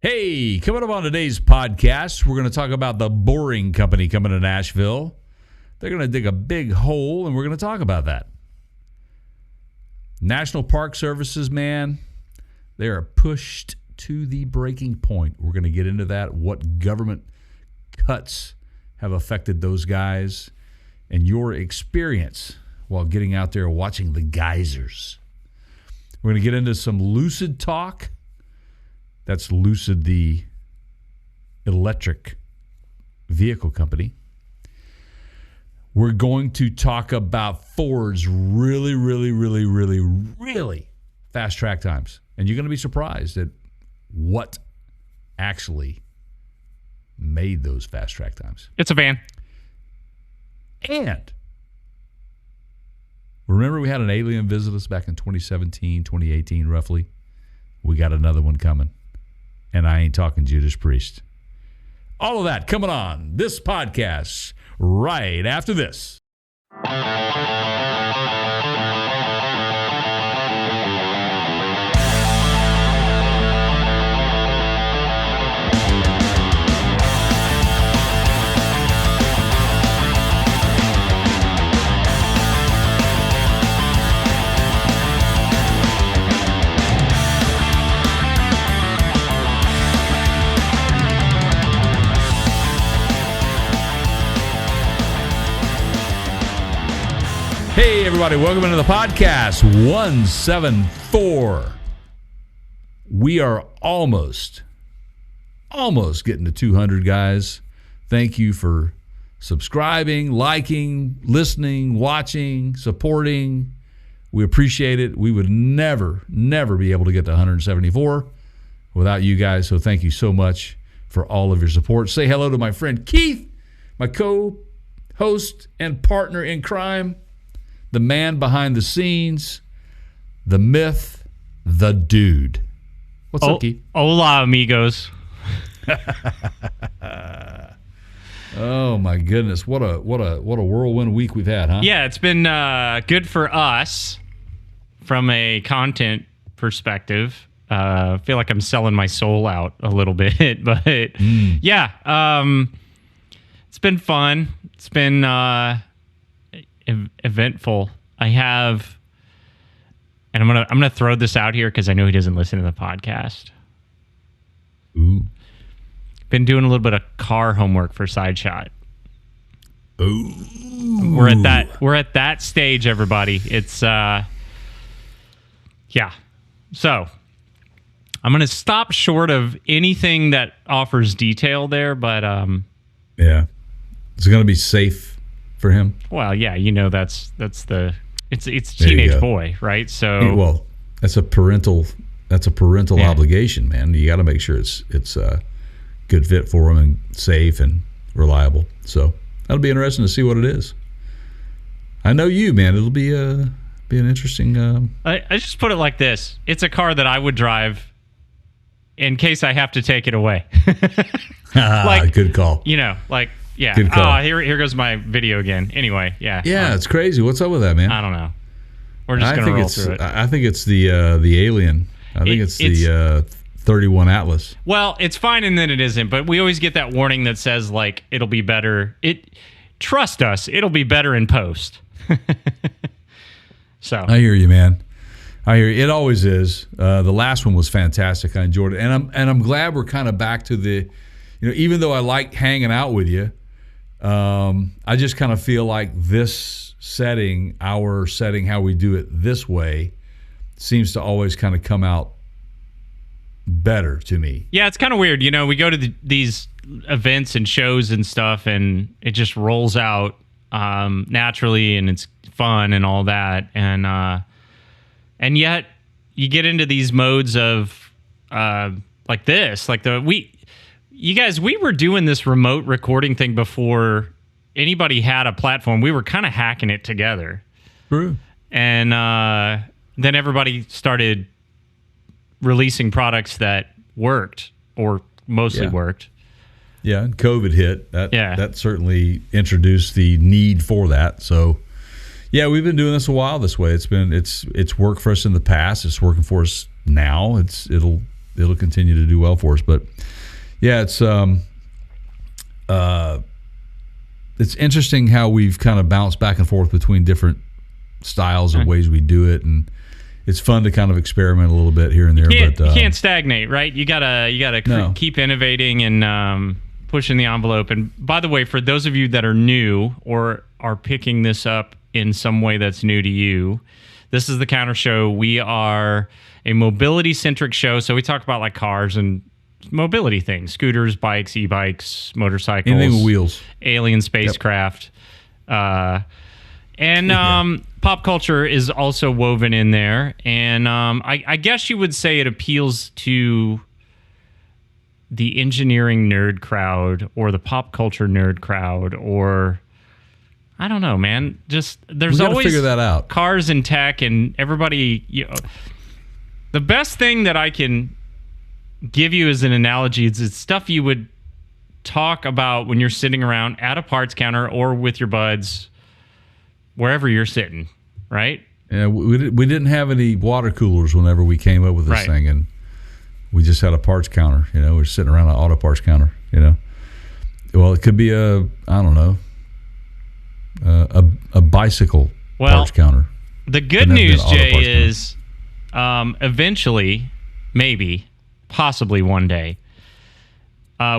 Hey, coming up on today's podcast, we're going to talk about the Boring Company coming to Nashville. They're going to dig a big hole, and we're going to talk about that. National Park Services, man, they are pushed to the breaking point. We're going to get into that, what government cuts have affected those guys, and your experience while getting out there watching the geysers. We're going to get into some Lucid talk. That's Lucid, the electric vehicle company. We're going to talk about Ford's really fast track times. And you're going to be surprised at what actually made those fast track times. It's a van. And remember we had an alien visit us back in 2017, 2018 roughly? We got another one coming. And I ain't talking Judas Priest. All of that coming on this podcast right after this. Hey, everybody. Welcome into the podcast 174. We are almost getting to 200, guys. Thank you for subscribing, liking, listening, watching, supporting. We appreciate it. We would never be able to get to 174 without you guys. So thank you so much for all of your support. Say hello to my friend Keith, my co-host and partner in crime. The man behind the scenes, the myth, the dude. What's up, Keith? Hola, amigos. Oh my goodness, what a whirlwind week we've had, huh? Yeah, it's been good for us from a content perspective. I feel like I'm selling my soul out a little bit, but yeah, it's been fun. It's been eventful. I have, and I'm gonna throw this out here because I know he doesn't listen to the podcast. Ooh. Been doing a little bit of car homework for Side Shot. Ooh. We're at that stage, everybody. It's yeah. So I'm gonna stop short of anything that offers detail there, but yeah, it's gonna be safe for him. Well, yeah, you know that's the it's teenage boy, right? So well, that's a parental obligation, man. You got to make sure it's a good fit for him and safe and reliable. So that'll be interesting to see what it is. I know you, man. It'll be an interesting. I just put it like this: it's a car that I would drive in case I have to take it away. Like, good call. You know, like. Yeah. Good call. Here goes my video again. Anyway, yeah. Yeah, it's crazy. What's up with that, man? I don't know. We're just going to roll through it. I think it's the alien. I think it's the 31 Atlas. Well, it's fine and then it isn't, but we always get that warning that says, like, it'll be better. Trust us, it'll be better in post. So I hear you, man. I hear you. It always is. The last one was fantastic. I enjoyed it. And I'm glad we're kind of back to the, even though I like hanging out with you, I just kind of feel like this setting, our setting, how we do it this way, seems to always kind of come out better to me. Yeah, it's kind of weird. We go to these events and shows and stuff, and it just rolls out naturally, and it's fun and all that. And yet you get into these modes of like this, like you guys, we were doing this remote recording thing before anybody had a platform. We were kind of hacking it together. True. And then everybody started releasing products that worked or mostly worked. Yeah, and COVID hit. That certainly introduced the need for that. So, yeah, we've been doing this a while this way. It's worked for us in the past. It's working for us now. it'll continue to do well for us. But yeah, it's interesting how we've kind of bounced back and forth between different styles and ways we do it, and it's fun to kind of experiment a little bit here and there. You can't stagnate, right? You gotta keep innovating and pushing the envelope. And by the way, for those of you that are new or are picking this up in some way that's new to you, this is the Counter Show. We are a mobility-centric show, so we talk about like cars and mobility things: scooters, bikes, e-bikes, motorcycles, anything with wheels, alien spacecraft, and pop culture is also woven in there. And I guess you would say it appeals to the engineering nerd crowd or the pop culture nerd crowd, or I don't know, man. Just there's always figure that out. Cars and tech and everybody. The best thing that I can give you as an analogy is it's stuff you would talk about when you're sitting around at a parts counter or with your buds, wherever you're sitting, right? Yeah, we didn't have any water coolers whenever we came up with this thing, and we just had a parts counter. We're sitting around an auto parts counter. Well, it could be a bicycle parts counter. The good news, Jay, is eventually, maybe, possibly one day,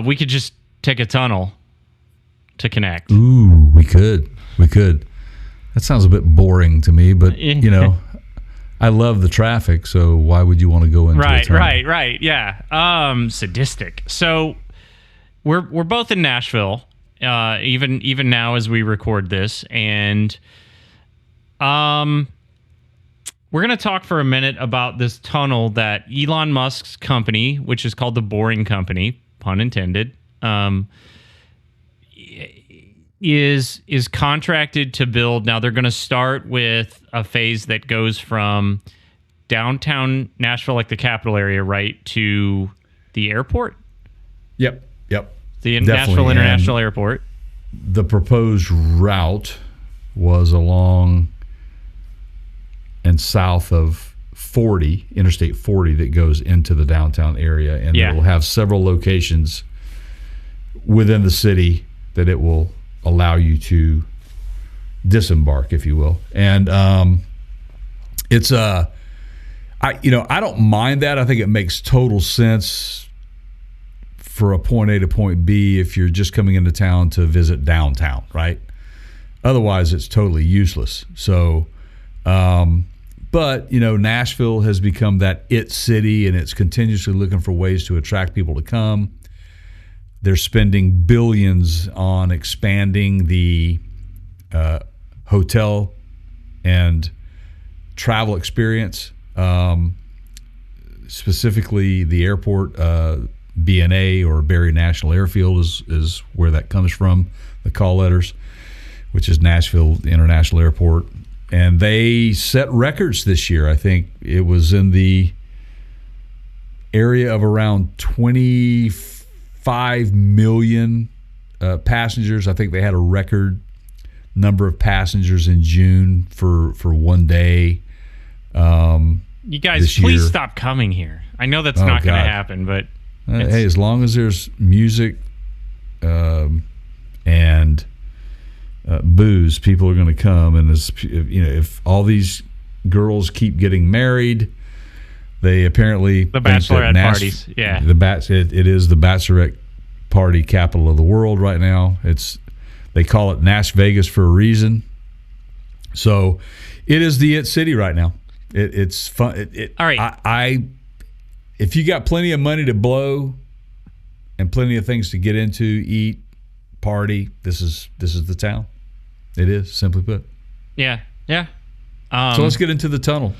we could just take a tunnel to connect. Ooh, we could. That sounds a bit boring to me, but I love the traffic, so why would you want to go into a tunnel? Right, yeah. Sadistic. So we're both in Nashville, even now as we record this, and we're going to talk for a minute about this tunnel that Elon Musk's company, which is called the Boring Company, pun intended, is contracted to build. Now they're going to start with a phase that goes from downtown Nashville, like the capital area, right, to the airport. Yep. The Nashville International Airport. The proposed route was along and south of Interstate 40, that goes into the downtown area, and it will have several locations within the city that it will allow you to disembark, if you will. And it's I don't mind that. I think it makes total sense for a point A to point B if you're just coming into town to visit downtown, right? Otherwise, it's totally useless. So, but Nashville has become that it city, and it's continuously looking for ways to attract people to come. They're spending billions on expanding the hotel and travel experience, specifically the airport. BNA, or Barry National Airfield, is where that comes from, the call letters, which is Nashville International Airport. And they set records this year. I think it was in the area of around 25 million passengers. I think they had a record number of passengers in June for one day. You guys, please stop coming here. I know that's not going to happen, but hey, as long as there's music and booze, people are going to come. And if all these girls keep getting married, they apparently the bachelorette parties. Yeah, it is the bachelorette party capital of the world right now. They call it Nash Vegas for a reason. So it is the it city right now. It's fun. All right. If you got plenty of money to blow and plenty of things to get into, eat, party, this is the town. It is, simply put. Yeah. So let's get into the tunnel.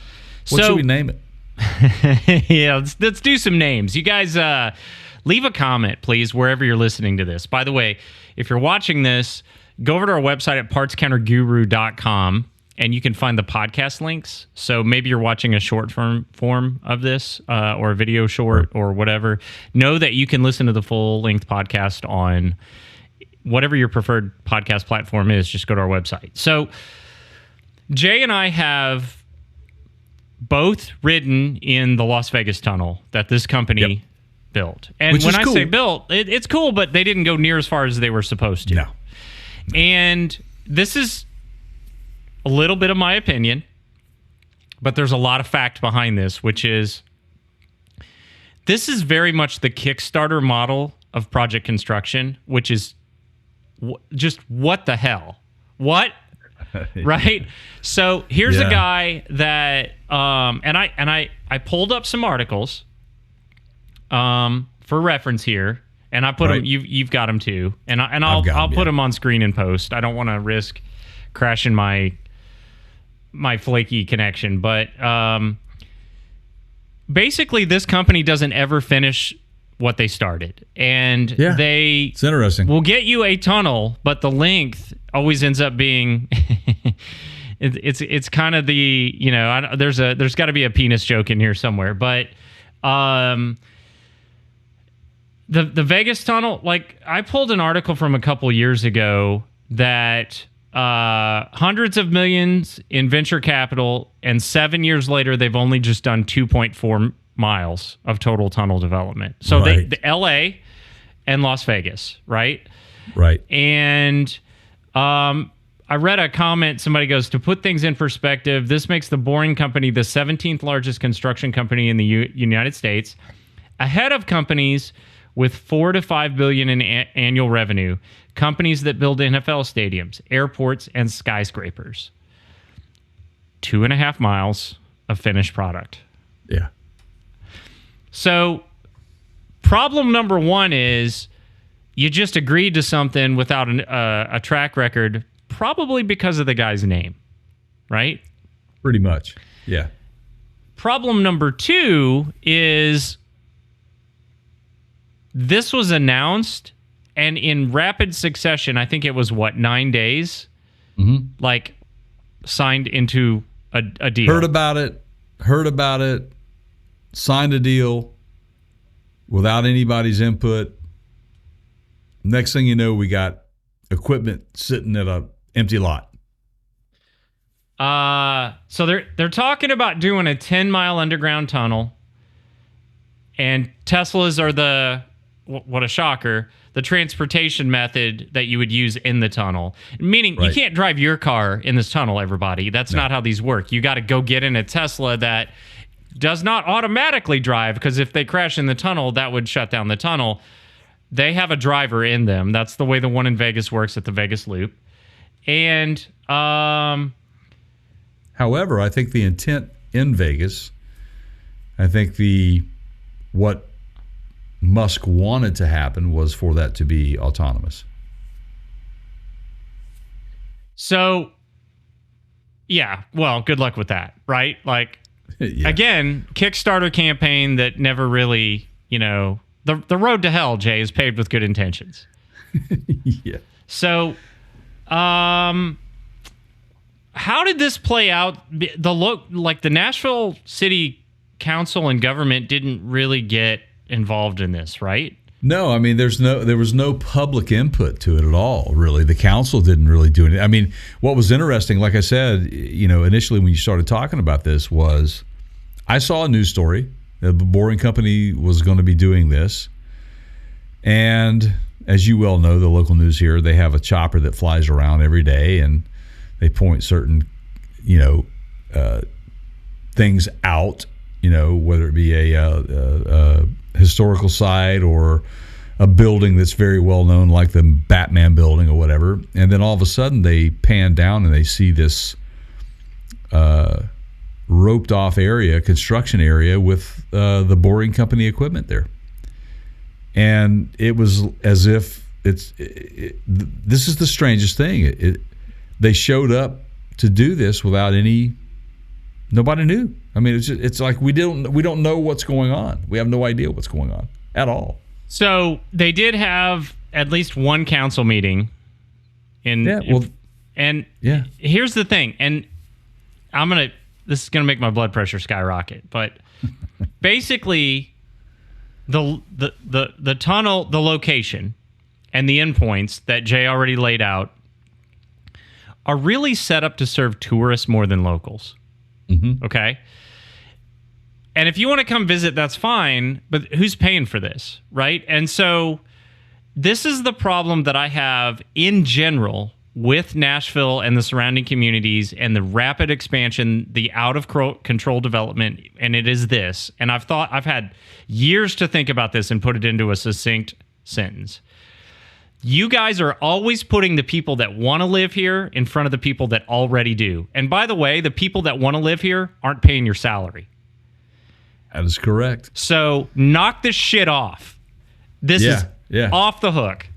What should we name it? Yeah, let's do some names. You guys leave a comment, please, wherever you're listening to this. By the way, if you're watching this, go over to our website at partscounterguru.com. And you can find the podcast links. So maybe you're watching a short form of this or a video short or whatever. Know that you can listen to the full-length podcast on whatever your preferred podcast platform is. Just go to our website. So Jay and I have both ridden in the Las Vegas tunnel that this company built. And Which when is I cool. say built, it's cool, but they didn't go near as far as they were supposed to. No. And this is a little bit of my opinion, but there's a lot of fact behind this, which is this is very much the Kickstarter model of project construction, which is just what the hell? What? Right? So here's a guy that and I pulled up some articles for reference here, and I put them. You've got them too, and I'll put them on screen and post. I don't want to risk crashing my flaky connection, but basically this company doesn't ever finish what they started, and it's interesting. will get you a tunnel, but the length always ends up being it's kind of the, you know, there's got to be a penis joke in here somewhere, but the Vegas tunnel, like I pulled an article from a couple years ago that hundreds of millions in venture capital, and 7 years later they've only just done 2.4 miles of total tunnel development. So the LA and Las Vegas, right? Right. And I read a comment. Somebody goes, to put things in perspective, this makes the Boring Company the 17th largest construction company in the United States, ahead of companies with 4 to 5 billion in annual revenue, companies that build NFL stadiums, airports, and skyscrapers. 2.5 miles of finished product. Yeah. So problem number one is you just agreed to something without a track record, probably because of the guy's name, right? Pretty much. Yeah. Problem number two is this was announced, and in rapid succession, I think it was 9 days, like signed into a deal. Heard about it, signed a deal without anybody's input. Next thing you know, we got equipment sitting at an empty lot. So they're talking about doing a 10-mile underground tunnel, and Teslas are what a shocker, the transportation method that you would use in the tunnel. Meaning you can't drive your car in this tunnel, everybody. That's not how these work. You got to go get in a Tesla that does not automatically drive, because if they crash in the tunnel, that would shut down the tunnel. They have a driver in them. That's the way the one in Vegas works at the Vegas Loop. And however, I think the intent in Vegas, I think what Musk wanted to happen was for that to be autonomous. So, yeah, well, good luck with that, right? Like, again, Kickstarter campaign that never really, you know, the road to hell, Jay, is paved with good intentions. Yeah. So, how did this play out? The Nashville City Council and government didn't really get involved in this, right? No, I mean, there was no public input to it at all, really. The council didn't really do anything. I mean, what was interesting, like I said, you know, initially when you started talking about this, was I saw a news story. The Boring Company was going to be doing this. And as you well know, the local news here, they have a chopper that flies around every day, and they point certain, you know, things out, you know, whether it be a historical site or a building that's very well known, like the Batman building or whatever. And then all of a sudden they pan down and they see this roped off area, construction area with the Boring Company equipment there. And it was as if this is the strangest thing. They showed up to do this without nobody knew. I mean, it's like we don't know what's going on. We have no idea what's going on at all. So they did have at least one council meeting. Here's the thing, and this is gonna make my blood pressure skyrocket, but basically the tunnel, the location, and the endpoints that Jay already laid out are really set up to serve tourists more than locals. Mm-hmm. Okay. And if you want to come visit, that's fine, but who's paying for this, right? And so this is the problem that I have in general with Nashville and the surrounding communities and the rapid expansion, the out of control development, and it is this. And I've had years to think about this and put it into a succinct sentence. You guys are always putting the people that want to live here in front of the people that already do. And by the way, the people that want to live here aren't paying your salary. That is correct. So knock this shit off. This is off the hook.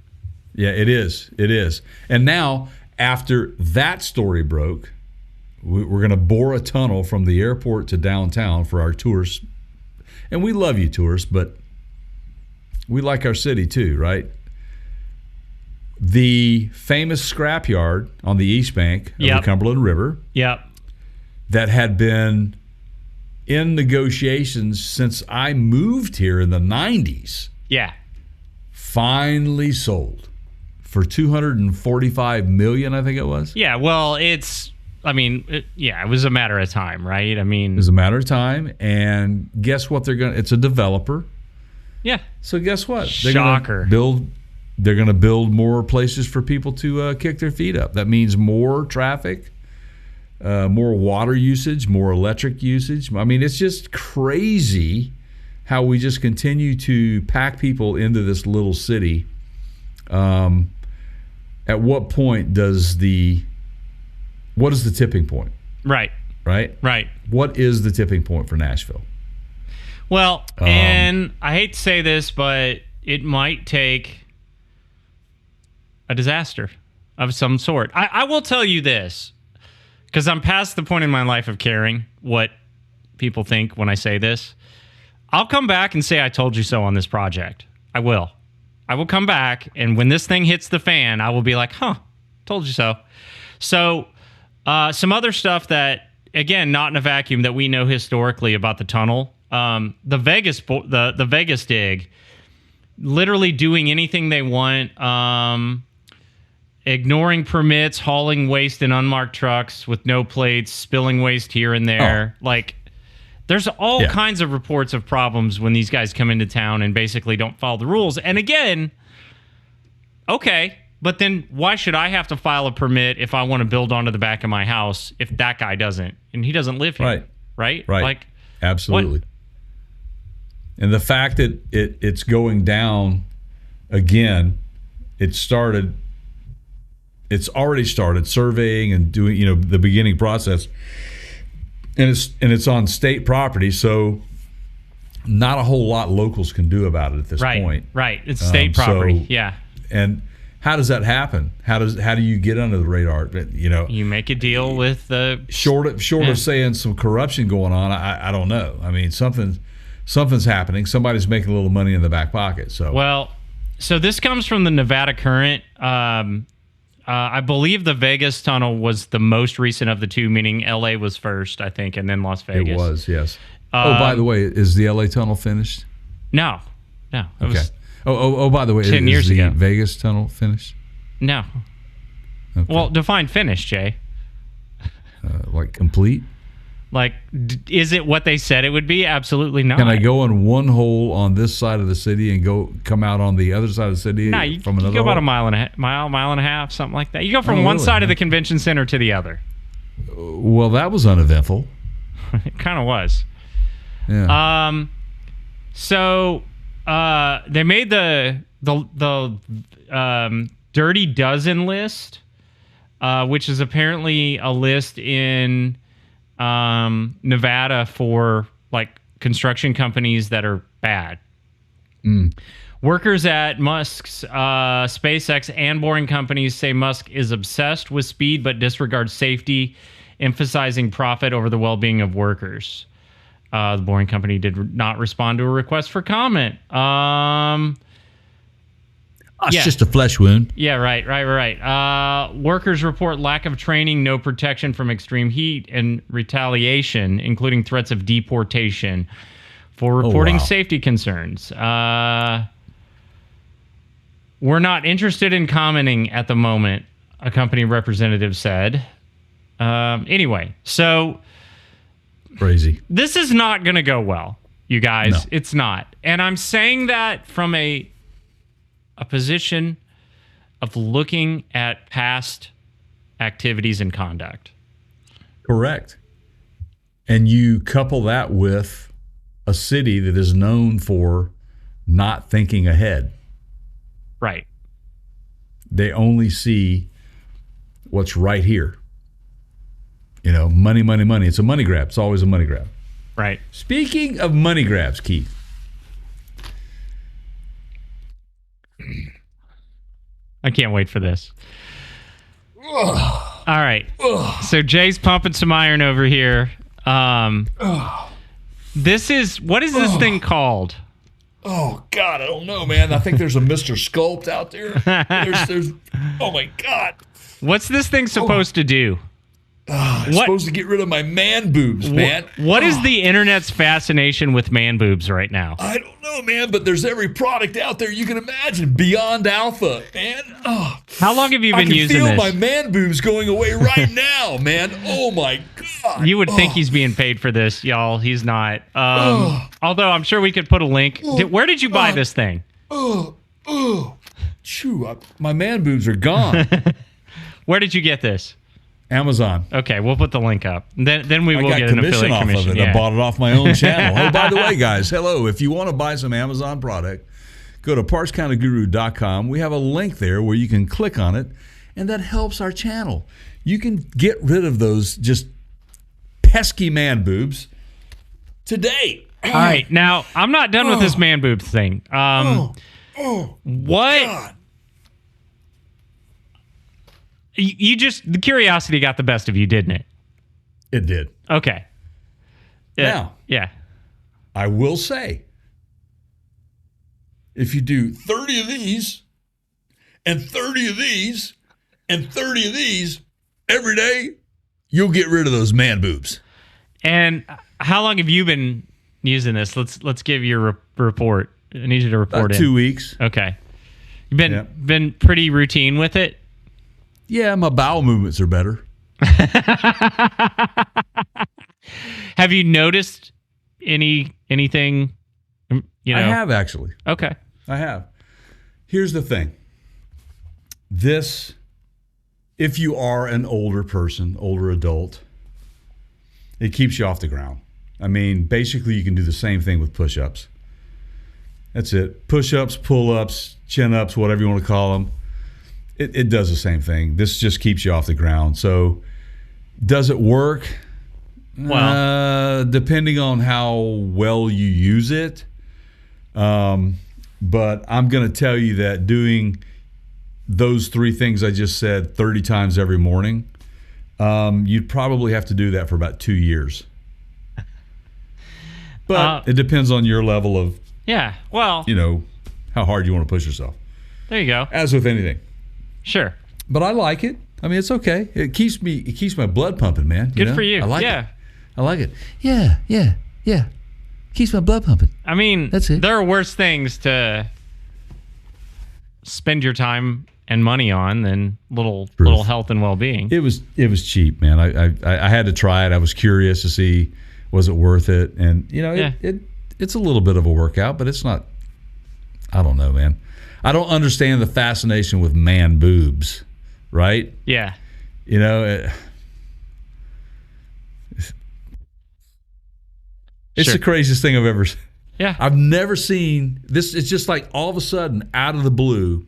Yeah, it is. It is. And now, after that story broke, we're going to bore a tunnel from the airport to downtown for our tourists. And we love you, tourists, but we like our city too, right? The famous scrapyard on the East Bank of the Cumberland River that had been in negotiations since I moved here in the 90s. Yeah. Finally sold for $245 million, I think it was. Yeah, well, it was a matter of time, right? I mean, it was a matter of time, and guess what? It's a developer. Yeah. So guess what? Shocker. They're going to build more places for people to kick their feet up. That means more traffic, more water usage, more electric usage. I mean, it's just crazy how we just continue to pack people into this little city. At what point what is the tipping point? Right. What is the tipping point for Nashville? Well, and I hate to say this, but it might take a disaster of some sort. I will tell you this, because I'm past the point in my life of caring what people think when I say this. I'll come back and say I told you so on this project. I will come back, and when this thing hits the fan, I will be like, told you so. So some other stuff that, again, not in a vacuum, that we know historically about the tunnel. The Vegas dig, literally doing anything they want, ignoring permits, hauling waste in unmarked trucks with no plates, spilling waste here and there. There's all kinds of reports of problems when these guys come into town and basically don't follow the rules. And again, okay, but then why should I have to file a permit if I want to build onto the back of my house if that guy doesn't? And he doesn't live here. Right? Right. Absolutely. What? And the fact that it's going down again, it's already started surveying and doing, the beginning process. And it's on state property, so not a whole lot locals can do about it at this point. Right. It's state property. Yeah. And how does that happen? How do you get under the radar? You make a deal with the short of saying some corruption going on. I don't know. I mean, something's happening. Somebody's making a little money in the back pocket. So this comes from the Nevada Current. I believe the Vegas tunnel was the most recent of the two, meaning LA was first, I think, and then Las Vegas. It was, yes. By the way, is the LA tunnel finished? No. Okay. By the way, 10 years ago. The Vegas tunnel finished? No. Okay. Well, define finished, Jay. Like complete? Like, is it what they said it would be? Absolutely not. Can I go in one hole on this side of the city and come out on the other side of the city from another you go hole? about a mile and a half, something like that. You go from one side of the convention center to the other. Well, that was uneventful. It kind of was. Yeah. So they made the Dirty Dozen list, which is apparently a list in Nevada for like construction companies that are bad. Workers at Musk's SpaceX and Boring Companies say Musk is obsessed with speed but disregards safety, emphasizing profit over the well-being of workers. The Boring Company did not respond to a request for comment. It's just a flesh wound. Yeah, right. Workers report lack of training, no protection from extreme heat, and retaliation, including threats of deportation for reporting safety concerns. We're not interested in commenting at the moment, a company representative said. Anyway, so Crazy. This is not going to go well, you guys. No. It's not. And I'm saying that from a position of looking at past activities and conduct. Correct. And you couple that with a city that is known for not thinking ahead. Right. They only see what's right here. Money, money, money. It's a money grab. It's always a money grab. Right. Speaking of money grabs, Keith. I can't wait for this. All right. So Jay's pumping some iron over here. What is this thing called? Oh, God, I don't know, man. I think there's a Mr. Sculpt out there. There's oh, my God. What's this thing supposed to do? It's supposed to get rid of my man boobs, man. What is the internet's fascination with man boobs right now? I don't know, man, but there's every product out there you can imagine. Beyond Alpha, man. How long have you been using this? I can feel my man boobs going away right now, man. Oh, my God. You would think he's being paid for this, y'all. He's not. Although I'm sure we could put a link. Where did you buy this thing? Chew, my man boobs are gone. Where did you get this? Amazon. Okay, we'll put the link up. Then we will get an affiliate commission. Of it. Yeah. I bought it off my own channel. Oh, by the way, guys, hello. If you want to buy some Amazon product, go to partscounterguru.com. We have a link there where you can click on it, and that helps our channel. You can get rid of those just pesky man boobs today. All right, now I'm not done with this man boob thing. What? God. You just, the curiosity got the best of you, didn't it? It did. Okay. Now, yeah. I will say, if you do 30 of these and 30 of these and 30 of these every day, you'll get rid of those man boobs. And how long have you been using this? Let's give your report. I need you to report About in. 2 weeks. Okay. You've been pretty routine with it? Yeah, my bowel movements are better. Have you noticed anything? I have actually. Okay. I have. Here's the thing. If you are an older person, older adult, it keeps you off the ground. I mean, basically you can do the same thing with push-ups. That's it. Push-ups, pull-ups, chin-ups, whatever you want to call them. It does the same thing. This just keeps you off the ground. So does it work? Well, depending on how well you use it. But I'm going to tell you that doing those three things I just said 30 times every morning, you'd probably have to do that for about 2 years. But it depends on your level of, how hard you want to push yourself. There you go. As with anything. Sure. But I like it. I mean, it's okay. It keeps my blood pumping, man. Good for you. I like it. I like it. Yeah. Keeps my blood pumping. I mean, that's it. There are worse things to spend your time and money on than little health and well-being. It was cheap, man. I had to try it. I was curious to see was it worth it, and it's a little bit of a workout, but it's not. I don't know, man. I don't understand the fascination with man boobs, right? Yeah. It's Sure. the craziest thing I've ever seen. Yeah. I've never seen this. It's just like all of a sudden, out of the blue,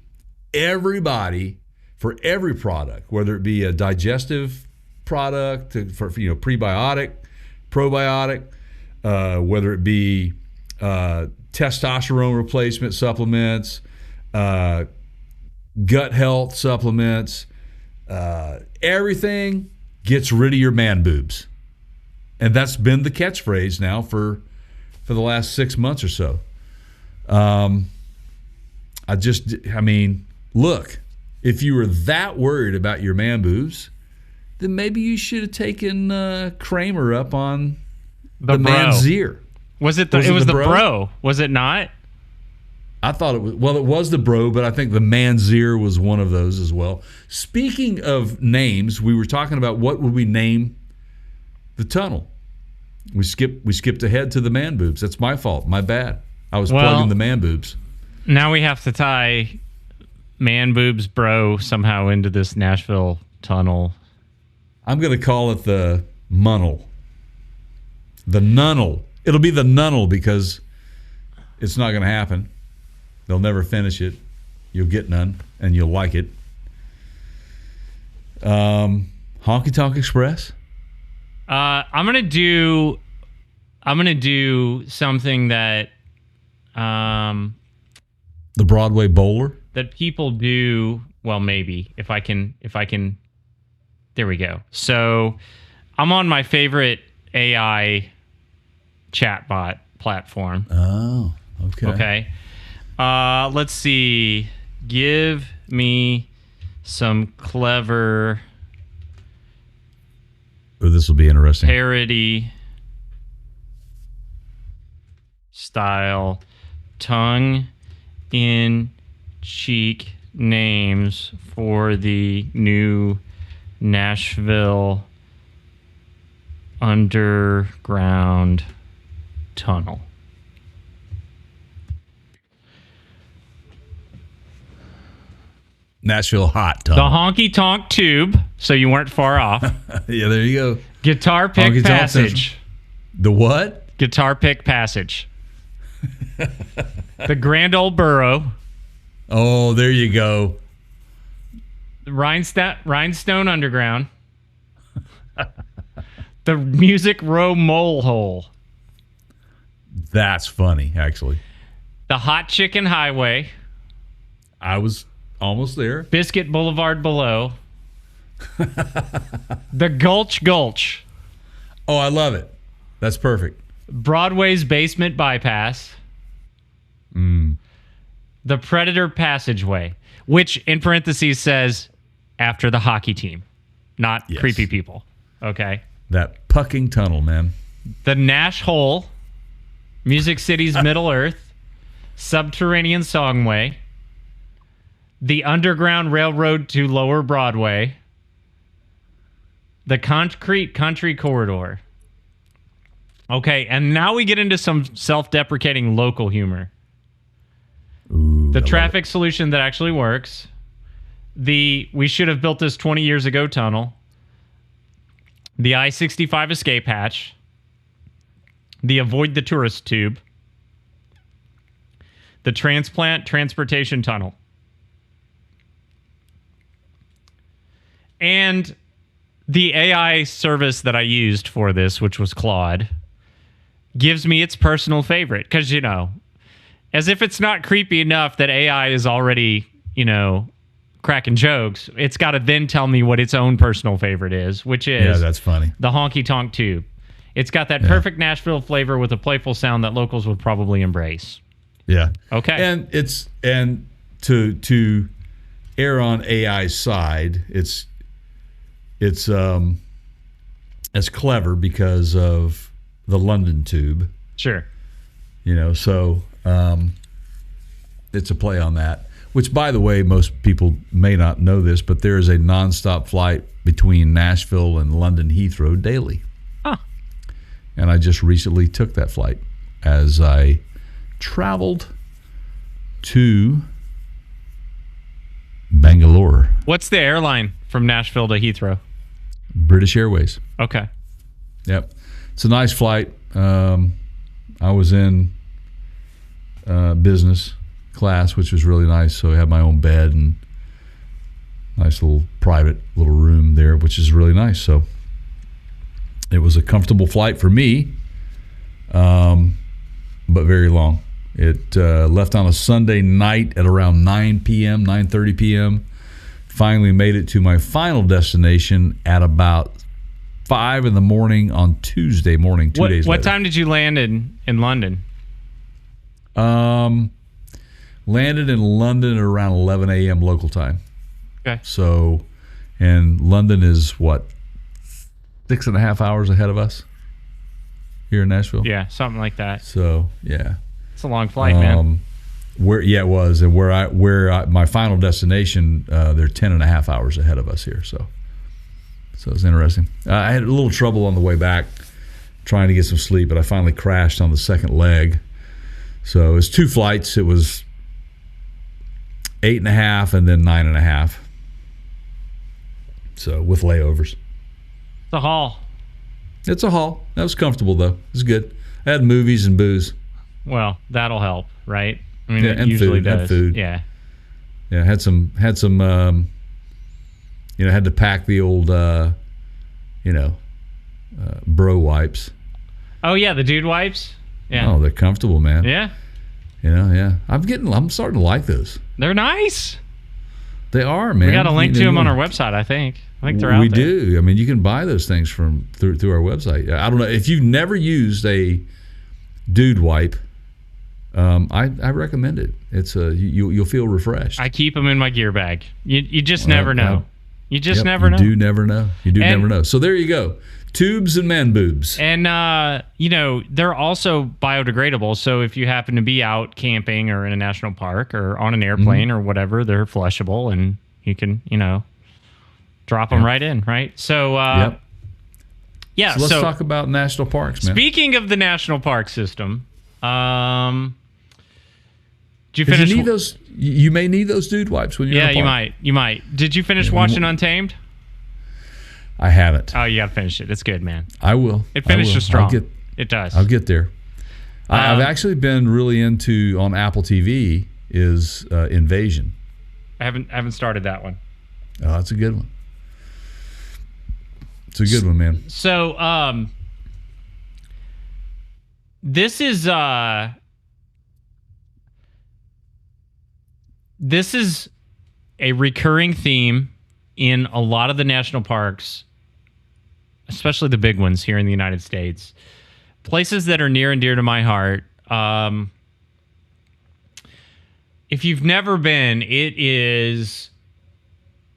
everybody, for every product, whether it be a digestive product, for prebiotic, probiotic, whether it be testosterone replacement supplements, gut health supplements, everything gets rid of your man boobs. And that's been the catchphrase now for the last 6 months or so. Look, if you were that worried about your man boobs, then maybe you should have taken Kramer up on the Manzir. Was it the bro? Was it not? I thought it was. Well, it was the bro, but I think the Manzir was one of those as well. Speaking of names, we were talking about what would we name the tunnel. We skipped ahead to the man boobs. That's my fault. My bad. I was plugging the man boobs. Now we have to tie man boobs bro somehow into this Nashville tunnel. I'm going to call it the Munnel. The Nunnel. It'll be the Nunnel because it's not going to happen. They'll never finish it. You'll get none, and you'll like it. Honky Tonk Express. I'm gonna do something that the Broadway Bowler. That people do. Well, maybe if I can. There we go. So I'm on my favorite AI chatbot platform. Oh, okay. Okay. Let's see. Give me some clever this will be interesting. parody style tongue-in-cheek names for the new Nashville underground tunnel. Nashville Hot The Tunnel. Honky Tonk Tube, so you weren't far off. Yeah, there you go. Guitar Pick Honky Tonk Passage. The what? Guitar Pick Passage. The Grand Old Burrow. Oh, there you go. Rhinestone Underground. The Music Row Mole Hole. That's funny, actually. The Hot Chicken Highway. I was almost there. Biscuit Boulevard Below. The Gulch. Oh, I love it. That's perfect. Broadway's Basement Bypass. The Predator Passageway, which in parentheses says after the hockey team, not creepy people. Okay. That pucking tunnel, man. The Nash Hole. Music City's Middle Earth. Subterranean Songway. The Underground Railroad to Lower Broadway. The Concrete Country Corridor. Okay, and now we get into some self-deprecating local humor. Ooh, The traffic solution that actually works. The we should have built this 20 years ago tunnel. The I-65 escape hatch. The avoid the tourist tube. The transplant transportation tunnel. And the AI service that I used for this, which was Claude, gives me its personal favorite. Because, you know, as if it's not creepy enough that AI is already, you know, cracking jokes, it's got to then tell me what its own personal favorite is, which is that's funny. The Honky Tonk Tube. It's got that perfect Nashville flavor with a playful sound that locals would probably embrace. Yeah. Okay. And to err on AI's side, it's as clever because of the London Tube. Sure. You know, so it's a play on that. Which, by the way, most people may not know this, but there is a nonstop flight between Nashville and London Heathrow daily. Huh. And I just recently took that flight as I traveled to Bangalore. What's the airline from Nashville to Heathrow? British Airways. Okay. Yep. It's a nice flight. I was in business class, which was really nice. So I had my own bed and nice little private little room there, which is really nice. So it was a comfortable flight for me, but very long. It left on a Sunday night at around 9 p.m., 9:30 p.m. Finally made it to my final destination at about 5 in the morning on Tuesday morning, 2 days later. What time did you land in London? Landed in London at around 11 a.m. local time. Okay. So, and London is what, 6.5 hours ahead of us here in Nashville? Yeah, something like that. So, yeah. It's a long flight, man. It was. And my final destination, they're 10.5 hours ahead of us here. So it's interesting. I had a little trouble on the way back trying to get some sleep, but I finally crashed on the second leg. So it was 2 flights. It was 8.5 and then 9.5. So with layovers. It's a haul. It's a haul. That was comfortable though. It was good. I had movies and booze. Well, that'll help, right? I mean, Yeah, it and usually food, does. and food. Yeah. Yeah, had some had to pack the old bro wipes. Oh yeah, the dude wipes. Yeah. Oh, they're comfortable, man. Yeah. Yeah. I'm starting to like those. They're nice. They are, man. We got a link to them on our website, I think. I think they're out there. We do. I mean, you can buy those things through our website. I don't know if you've never used a dude wipe. I recommend it. It's you'll feel refreshed. I keep them in my gear bag. You just never know. You just never know. You do never know. Never know. So there you go. Tubes and man boobs. And, they're also biodegradable. So if you happen to be out camping or in a national park or on an airplane or whatever, they're flushable and you can, drop them right in, right? So, yeah. So let's talk about national parks, man. Speaking of the national park system, did you finish? You need those. You may need those dude wipes when you're in a park. You might. Did you finish watching Untamed? I haven't. Oh, you got to finish it. It's good, man. I will. It finishes strong. It does. I'll get there. I've actually been really into on Apple TV is Invasion. I haven't started that one. Oh, that's a good one. It's a good one, man. So, this is a recurring theme in a lot of the national parks, especially the big ones here in the United States. Places that are near and dear to my heart. If you've never been, it is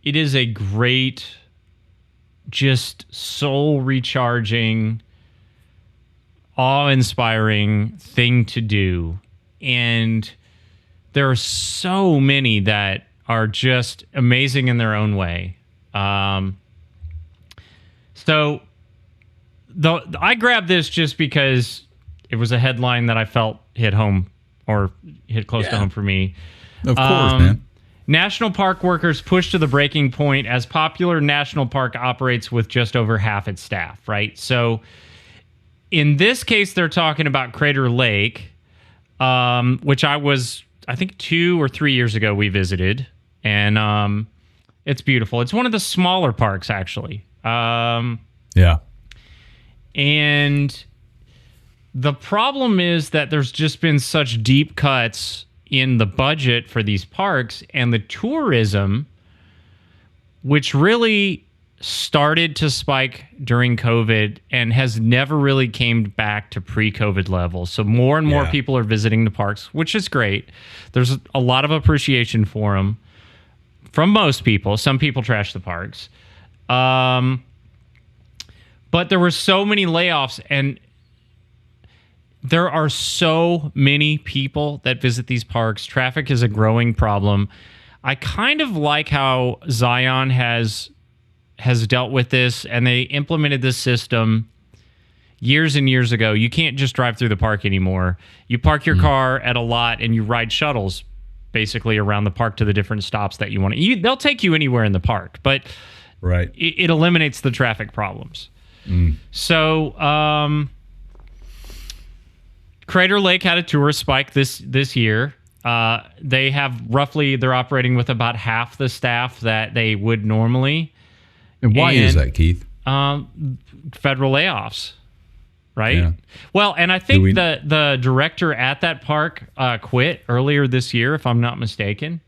a great, just soul recharging, awe-inspiring thing to do. And there are so many that are just amazing in their own way. So I grabbed this just because it was a headline that I felt hit home or hit close to home for me. Of course, man. National park workers pushed to the breaking point as popular national park operates with just over half its staff, right? So in this case, they're talking about Crater Lake, which I think 2 or 3 years ago we visited. And it's beautiful. It's one of the smaller parks, actually. Yeah. And the problem is that there's just been such deep cuts in the budget for these parks, and the tourism, which really started to spike during COVID and has never really came back to pre-COVID levels. So more and more people are visiting the parks, which is great. There's a lot of appreciation for them from most people. Some people trash the parks. But there were so many layoffs, and there are so many people that visit these parks. Traffic is a growing problem. I kind of like how Zion has dealt with this, and they implemented this system years and years ago. You can't just drive through the park anymore. You park your car at a lot, and you ride shuttles basically around the park to the different stops that you want to. They'll take you anywhere in the park, but it eliminates the traffic problems. So Crater Lake had a tourist spike this year. They're operating with about half the staff that they would normally. And why is that, Keith? Federal layoffs, right? Yeah. Well, and I think the director at that park quit earlier this year, if I'm not mistaken.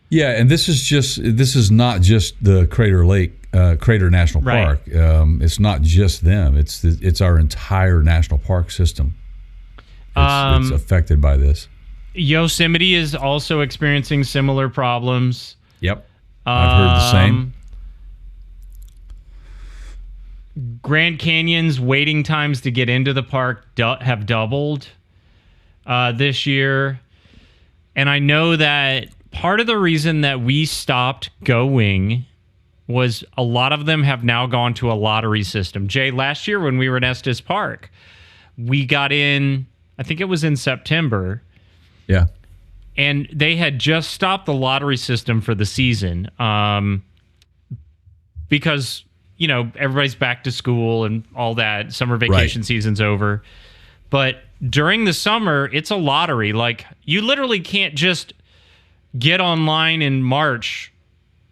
Yeah, and this is not just the Crater Lake, Crater National Park. It's not just them. It's our entire national park system. It's affected by this. Yosemite is also experiencing similar problems. Yep, I've heard the same. Grand Canyon's waiting times to get into the park have doubled this year. And I know that part of the reason that we stopped going was a lot of them have now gone to a lottery system. Jay, last year when we were in Estes Park, we got in, I think it was in September. Yeah. And they had just stopped the lottery system for the season because, everybody's back to school and all that. Summer vacation season's over. But during the summer, it's a lottery. Like, you literally can't just get online in March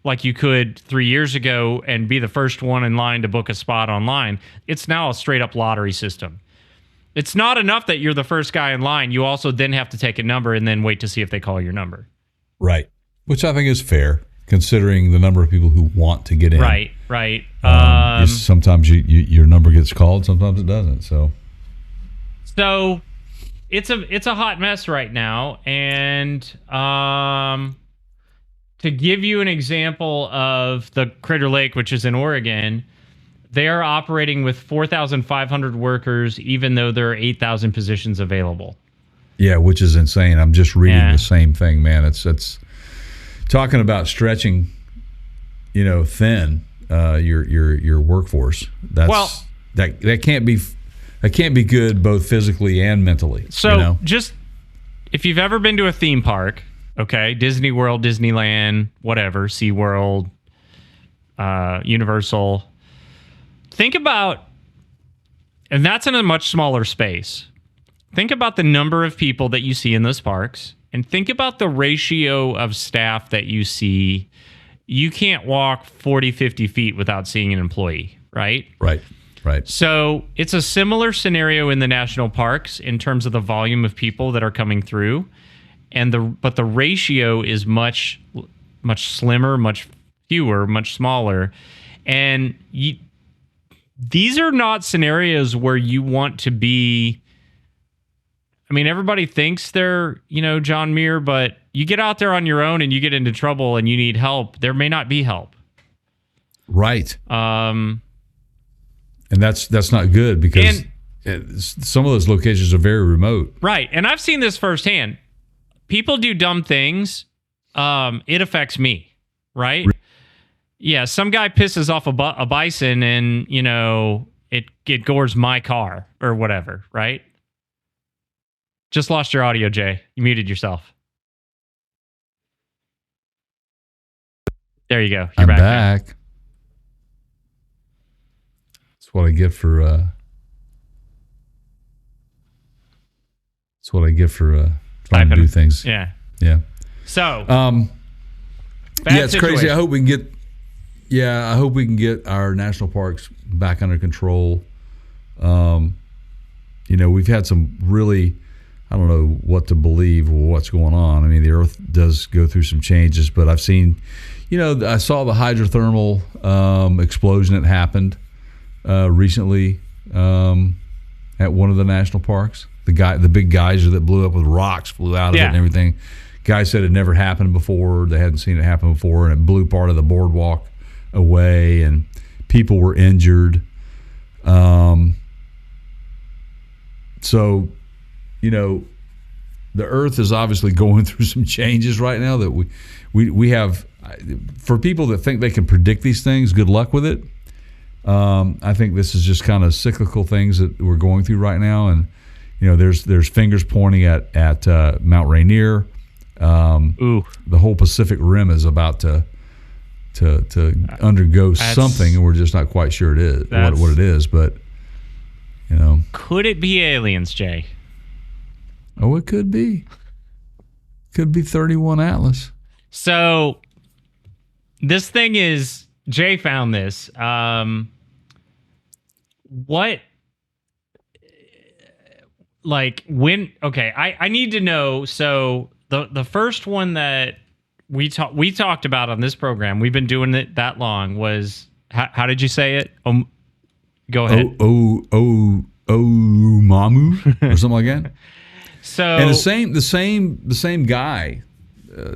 like you could 3 years ago and be the first one in line to book a spot online. It's now a straight-up lottery system. It's not enough that you're the first guy in line. You also then have to take a number and then wait to see if they call your number. Right. Which I think is fair, considering the number of people who want to get in. Right. Sometimes your number gets called, sometimes it doesn't. So it's a hot mess right now. And to give you an example of the Crater Lake, which is in Oregon, they are operating with 4,500 workers, even though there are 8,000 positions available. Yeah, which is insane. I'm just reading the same thing, man. It's talking about stretching, thin your workforce. That can't be good both physically and mentally. So just if you've ever been to a theme park, okay, Disney World, Disneyland, whatever, SeaWorld, Universal. Think about, and that's in a much smaller space. Think about the number of people that you see in those parks, and think about the ratio of staff that you see. You can't walk 40, 50 feet without seeing an employee, right? Right. So it's a similar scenario in the national parks in terms of the volume of people that are coming through, but the ratio is much, much slimmer, much fewer, much smaller, and these are not scenarios where you want to be. I mean, everybody thinks they're, John Muir, but you get out there on your own and you get into trouble and you need help. There may not be help. Right. And that's not good because some of those locations are very remote. Right. And I've seen this firsthand. People do dumb things. It affects me. Right. Yeah, some guy pisses off a bison and, it gores my car or whatever, right? Just lost your audio, Jay. You muted yourself. There you go. You're back. That's what I get for trying to do things. Yeah. So, it's crazy. I hope we can get our national parks back under control. We've had some really, I don't know what to believe or what's going on. I mean, the Earth does go through some changes, but I've seen, I saw the hydrothermal explosion that happened recently at one of the national parks. The big geyser that blew up with rocks flew out of it and everything. Guy said it never happened before. They hadn't seen it happen before, and it blew part of the boardwalk away, and people were injured. So, the Earth is obviously going through some changes right now that we have. For people that think they can predict these things, good luck with it. I think this is just kind of cyclical things that we're going through right now, and there's fingers pointing at Mount Rainier. The whole Pacific Rim is about to undergo something, and we're just not quite sure it is what it is. But could it be aliens, Jay? Oh, it could be. Could be 31 Atlas. So this thing is, Jay found this. What? Like when? Okay, I need to know. So the first one that we talked about on this program, we've been doing it that long, was how did you say it? Go ahead. Mamu or something like that. So and the same guy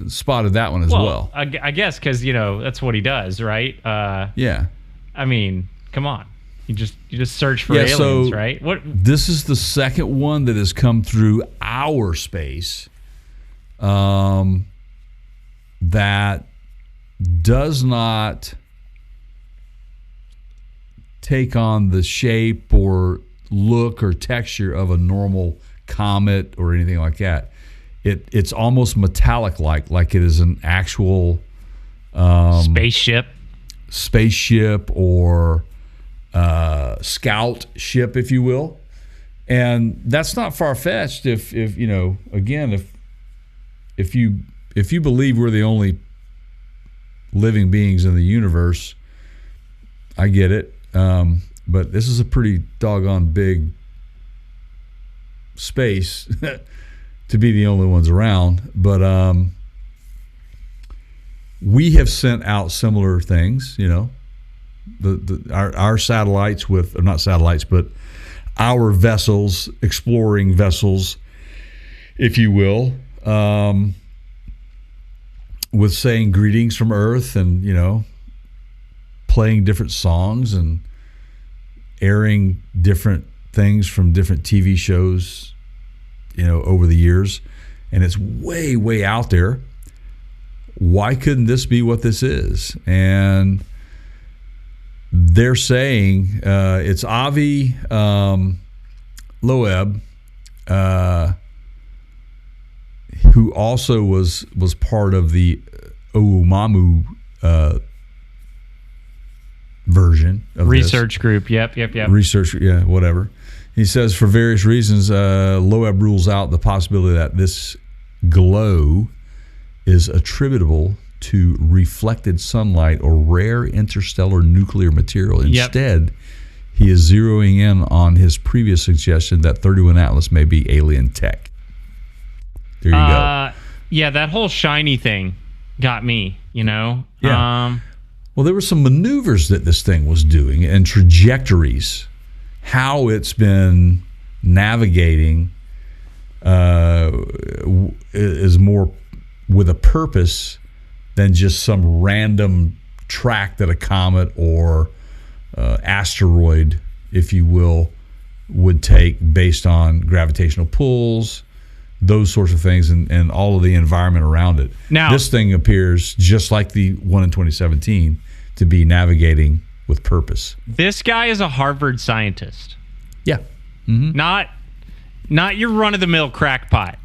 spotted that one as well. I guess because that's what he does, right? Yeah. I mean, come on. You just search for aliens, right? What? This is the second one that has come through our space. That does not take on the shape or look or texture of a normal comet or anything like that. It's almost metallic like it is an actual spaceship or scout ship, if you will. And that's not far-fetched if you know, again, if you believe we're the only living beings in the universe, I get it. But this is a pretty doggone big space to be the only ones around. But we have sent out similar things, you know. Our satellites with, or not satellites, but our vessels, exploring vessels, if you will, with saying greetings from Earth and, you know, playing different songs and airing different things from different TV shows, you know, over the years. And it's way, way out there. Why couldn't this be what this is? And they're saying it's Avi Loeb, who also was part of the Oumuamua version of research group. Yep. Research, yeah, whatever. He says for various reasons, Loeb rules out the possibility that this glow is attributable to reflected sunlight or rare interstellar nuclear material. Instead, he is zeroing in on his previous suggestion that 31 Atlas may be alien tech. There you go. Yeah, that whole shiny thing got me, you know? Yeah. Well, there were some maneuvers that this thing was doing and trajectories, how it's been navigating is more with a purpose than just some random track that a comet or asteroid, if you will, would take based on gravitational pulls, those sorts of things, and all of the environment around it. Now, this thing appears just like the one in 2017 to be navigating with purpose. This guy is a Harvard scientist. Yeah. Mm-hmm. Not your run-of-the-mill crackpot.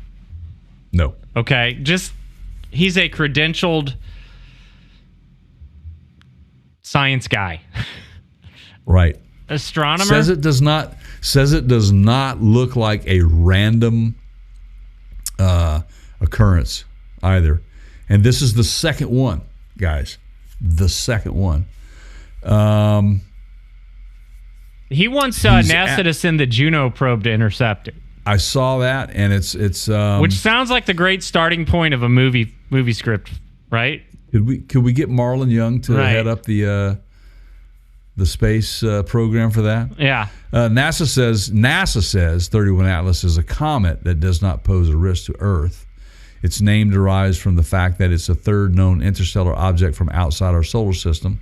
No. Okay? Just, he's a credentialed science guy. Right. Astronomer. Says it does not look like a random occurrence either. And this is the second one, guys. The second one. He wants NASA to send the Juno probe to intercept it. I saw that, and it's which sounds like the great starting point of a movie script, right? Could we get Marlon Young to head up the space program for that? Yeah. NASA says 31 Atlas is a comet that does not pose a risk to Earth. Its name derives from the fact that it's the third known interstellar object from outside our solar system.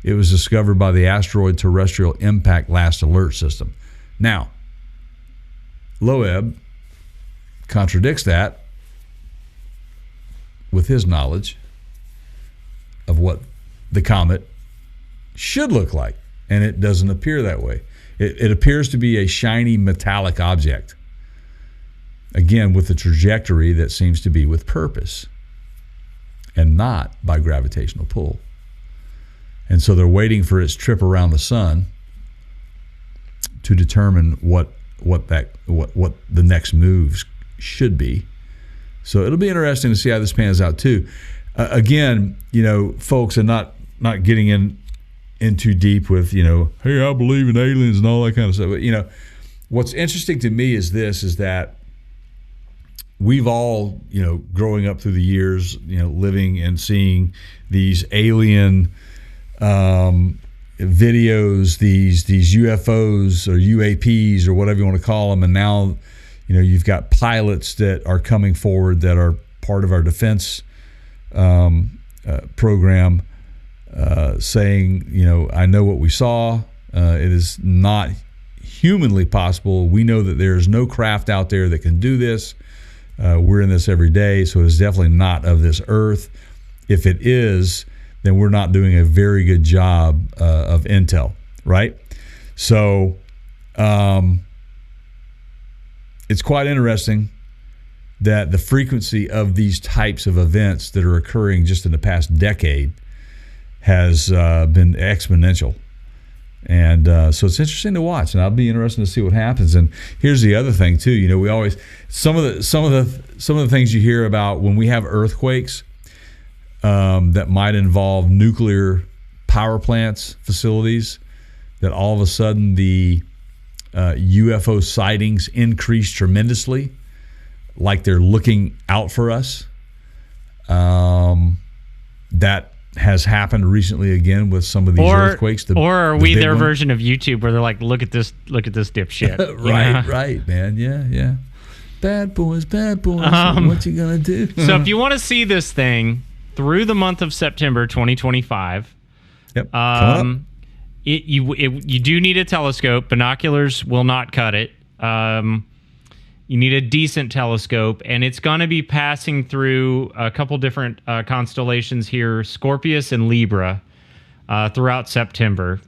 It was discovered by the Asteroid Terrestrial Impact Last Alert System. Now, Loeb contradicts that with his knowledge of what the comet should look like, and it doesn't appear that way. It appears to be a shiny metallic object, again with a trajectory that seems to be with purpose and not by gravitational pull. And so they're waiting for its trip around the sun to determine what the next moves should be. So it'll be interesting to see how this pans out too. Again, you know, folks, and not getting in too deep with, you know, hey, I believe in aliens and all that kind of stuff. But, you know, what's interesting to me is that we've all, you know, growing up through the years, you know, living and seeing these alien videos, these UFOs or UAPs or whatever you want to call them, and now, you know, you've got pilots that are coming forward that are part of our defense program, saying, you know, I know what we saw. It is not humanly possible. We know that there is no craft out there that can do this. We're in this every day, so it's definitely not of this earth. If it is, then we're not doing a very good job of intel. right? So it's quite interesting that the frequency of these types of events that are occurring just in the past decade has been exponential. And so it's interesting to watch, and I'll be interested to see what happens. And here's the other thing too. You know, we always some of the things you hear about when we have earthquakes that might involve nuclear power plants, facilities, that all of a sudden the UFO sightings increase tremendously, like they're looking out for us. That has happened recently again with some of these earthquakes. Or are we their version of YouTube where they're like, look at this dipshit. Right, man. Yeah. Bad boys. What you gonna do? So if you want to see this thing through the month of September 2025, you do need a telescope. Binoculars will not cut it. You need a decent telescope, and it's going to be passing through a couple different constellations here, Scorpius and Libra, throughout September.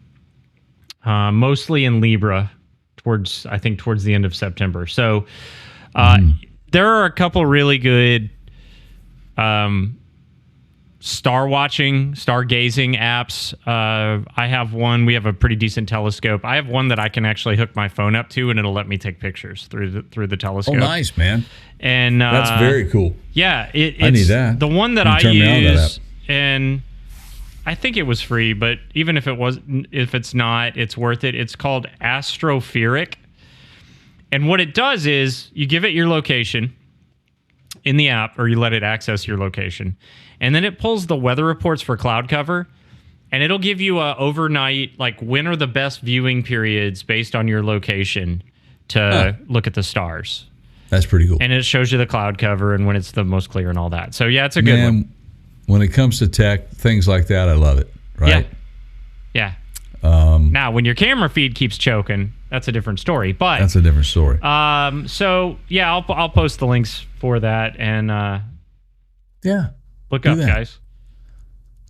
Mostly in Libra, towards the end of September. So there are a couple really good stargazing apps. I have one. We have a pretty decent telescope. I have one that I can actually hook my phone up to, and it'll let me take pictures through the telescope. Oh, nice, man. And that's very cool. Yeah, I need that. The one that I use, and I think it was free, but even if it's not, it's worth it. It's called Astropheric, and what it does is you give it your location in the app, or you let it access your location. And then it pulls the weather reports for cloud cover, and it'll give you a overnight, like, when are the best viewing periods based on your location to look at the stars. That's pretty cool. And it shows you the cloud cover and when it's the most clear and all that. So yeah, it's a good one. When it comes to tech, things like that, I love it. Right? Yeah. Now, when your camera feed keeps choking, that's a different story. But that's a different story. So yeah, I'll post the links for that, and look up, guys.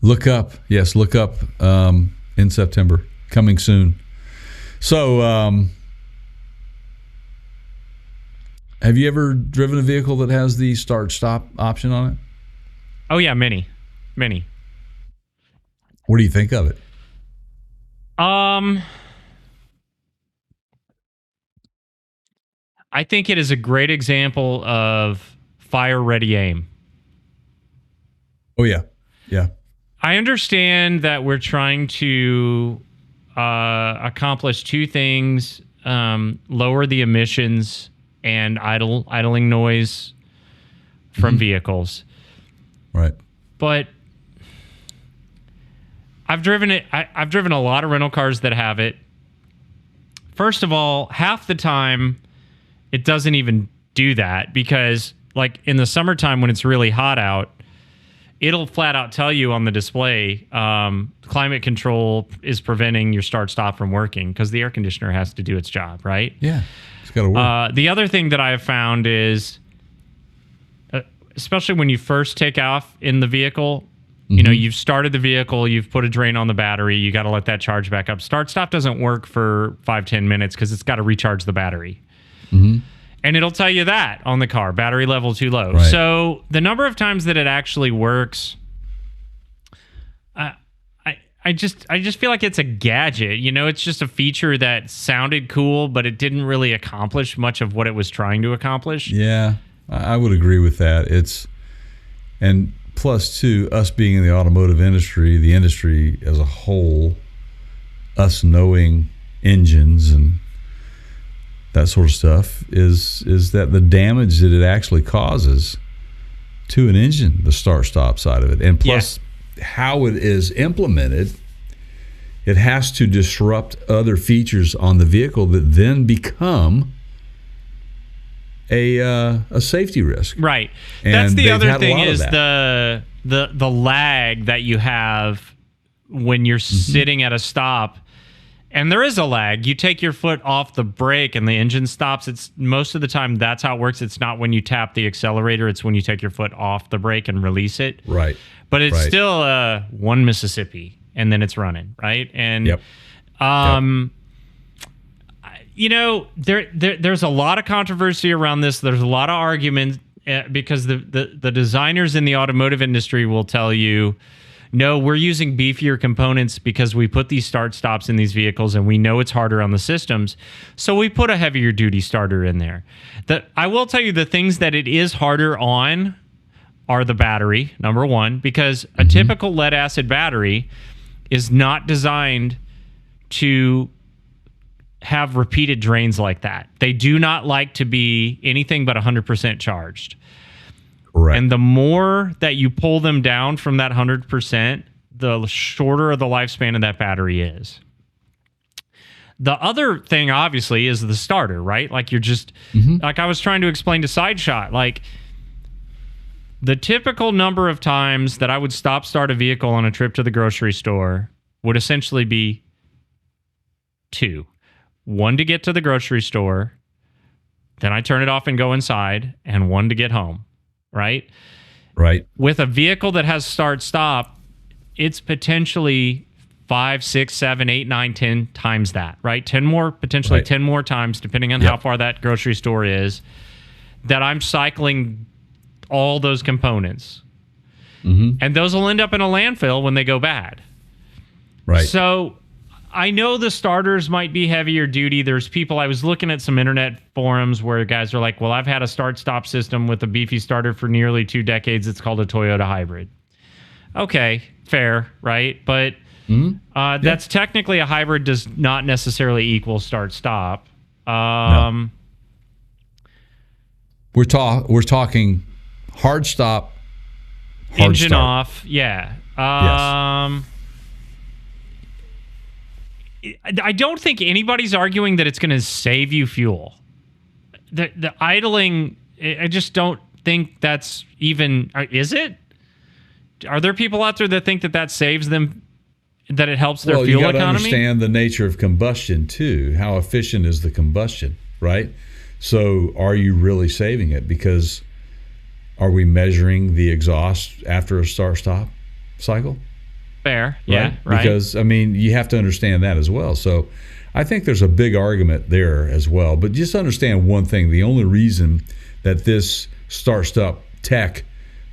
Look up. Yes, look up in September. Coming soon. So, have you ever driven a vehicle that has the start-stop option on it? Oh, yeah, many. What do you think of it? I think it is a great example of fire-ready aim. Oh, yeah. Yeah. I understand that we're trying to accomplish two things, lower the emissions and idling noise from vehicles. Right. But I've driven it. I've driven a lot of rental cars that have it. First of all, half the time it doesn't even do that, because, like, in the summertime when it's really hot out, it'll flat out tell you on the display, climate control is preventing your start-stop from working, because the air conditioner has to do its job, right? Yeah, it's got to work. The other thing that I have found is, especially when you first take off in the vehicle, you know, you've started the vehicle, you've put a drain on the battery, you got to let that charge back up. Start-stop doesn't work for 5-10 minutes because it's got to recharge the battery. And it'll tell you that on the car, battery level too low. Right. So the number of times that it actually works, I just feel like it's a gadget. You know, it's just a feature that sounded cool, but it didn't really accomplish much of what it was trying to accomplish. Yeah, I would agree with that. And plus, too, us being in the automotive industry, the industry as a whole, us knowing engines and that sort of stuff, is that the damage that it actually causes to an engine, the start-stop side of it. And plus, how it is implemented, it has to disrupt other features on the vehicle that then become a safety risk. Right. And that's the other thing, is the lag that you have when you're sitting at a stop. And there is a lag. You take your foot off the brake and the engine stops. It's most of the time that's how it works. It's not when you tap the accelerator. It's when you take your foot off the brake and release it. Right. But it's still one Mississippi, and then it's running, right? And You know, there's a lot of controversy around this. There's a lot of argument because the designers in the automotive industry will tell you, no, we're using beefier components because we put these start-stops in these vehicles and we know it's harder on the systems. So we put a heavier duty starter in there. I will tell you the things that it is harder on are the battery, number one, because a typical lead-acid battery is not designed to have repeated drains like that. They do not like to be anything but 100% charged. Correct. And the more that you pull them down from that 100%, the shorter the lifespan of that battery is. The other thing, obviously, is the starter, right? Like you're just, like I was trying to explain to Sideshot, like the typical number of times that I would start a vehicle on a trip to the grocery store would essentially be 2. 1 to get to the grocery store, then I turn it off and go inside, and 1 to get home. Right? Right. With a vehicle that has start-stop, it's potentially 5, 6, 7, 8, 9, 10 times that, right? 10 more, potentially 10 more times, depending on how far that grocery store is, that I'm cycling all those components. And those will end up in a landfill when they go bad. Right. So I know the starters might be heavier duty. There's people, I was looking at some internet forums where guys are like, well, I've had a start-stop system with a beefy starter for nearly 2 decades. It's called a Toyota hybrid. Okay, fair, right? But that's technically a hybrid, does not necessarily equal start-stop. No. We're talking hard stop, hard engine start. Off, yeah. Yes. I don't think anybody's arguing that it's going to save you fuel. The idling, I just don't think that's even... Is it? Are there people out there that think that saves them, that it helps their fuel economy? Well, you got to understand the nature of combustion, too. How efficient is the combustion, right? So are you really saving it? Because are we measuring the exhaust after a start-stop cycle? Fair, yeah, right. Because, I mean, you have to understand that as well. So I think there's a big argument there as well. But just understand one thing. The only reason that this start-stop tech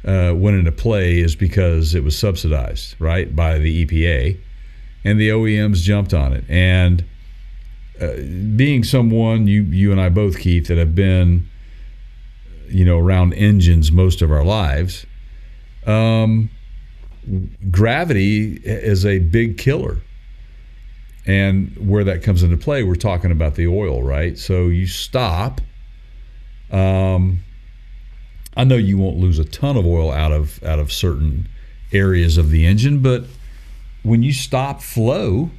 went into play is because it was subsidized, right, by the EPA. And the OEMs jumped on it. And being someone, you and I both, Keith, that have been, around engines most of our lives, gravity is a big killer. And where that comes into play, we're talking about the oil, right? So you stop. I know you won't lose a ton of oil out of certain areas of the engine, but when you stop flow,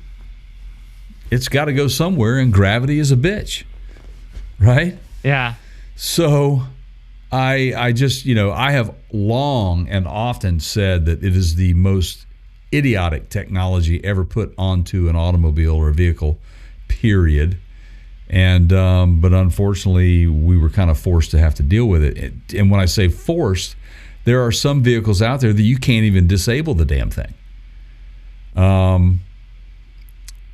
it's got to go somewhere, and gravity is a bitch, right? Yeah. So I just, I have long and often said that it is the most idiotic technology ever put onto an automobile or a vehicle, period. And but unfortunately, we were kind of forced to have to deal with it. And when I say forced, there are some vehicles out there that you can't even disable the damn thing.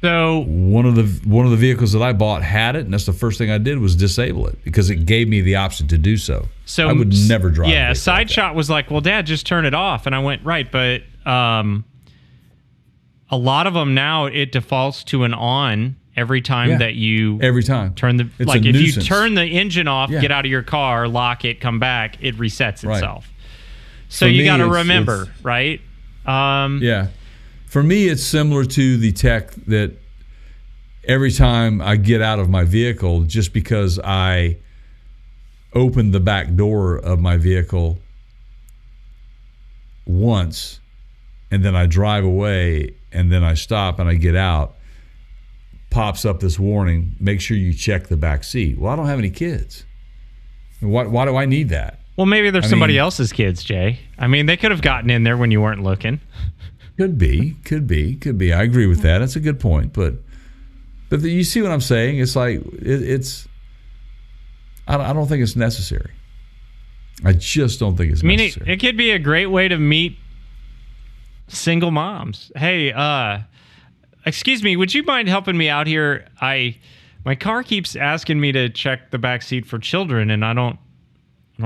So one of the vehicles that I bought had it, and that's the first thing I did was disable it because it gave me the option to do so. So I would never drive. Yeah, Sideshot was like, "Well, Dad, just turn it off," and I went, "Right," but a lot of them now it defaults to an on every time that you turn the it's like a if nuisance. you turn the engine off, get out of your car, lock it, come back, it resets itself. So you got to remember, right? Yeah. For me, it's similar to the tech that every time I get out of my vehicle, just because I open the back door of my vehicle once and then I drive away and then I stop and I get out, pops up this warning, make sure you check the back seat. Well, I don't have any kids. Why do I need that? Well, maybe there's somebody else's kids, Jay. I mean, they could have gotten in there when you weren't looking. Could be. I agree with that. That's a good point. But you see what I'm saying? It's like it's. I don't think it's necessary. I just don't think it's necessary. It could be a great way to meet single moms. Hey, excuse me, would you mind helping me out here? My car keeps asking me to check the back seat for children, and I don't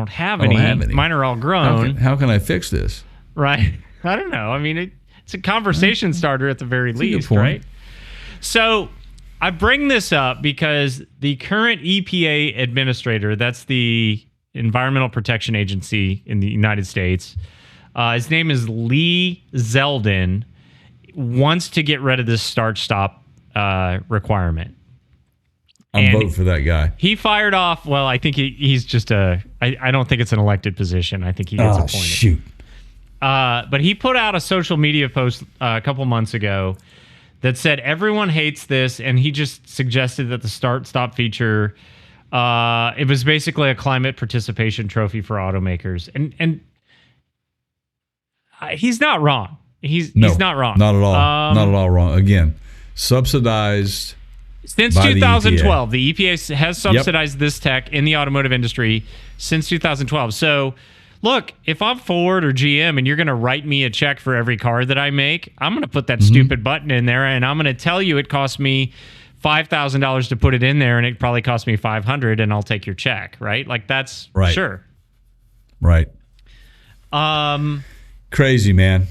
have any. Mine are all grown. How can I fix this? Right. I don't know. I mean, it's a conversation starter at the very least, right? So I bring this up because the current EPA administrator, that's the Environmental Protection Agency in the United States, his name is Lee Zeldin, wants to get rid of this start-stop requirement. I'm voting for that guy. He fired off. Well, I think he's just I don't think it's an elected position. I think he gets appointed. Shoot. But he put out a social media post a couple months ago that said everyone hates this, and he just suggested that the start-stop feature, it was basically a climate participation trophy for automakers. And he's not wrong. He's not wrong. Not at all. Not at all wrong. Again, subsidized. Since 2012, the EPA has subsidized this tech in the automotive industry since 2012. So, look, if I'm Ford or GM and you're going to write me a check for every car that I make, I'm going to put that stupid button in there, and I'm going to tell you it cost me $5,000 to put it in there, and it probably cost me $500, and I'll take your check, right? Like, that's right. Sure. Right. Crazy, man.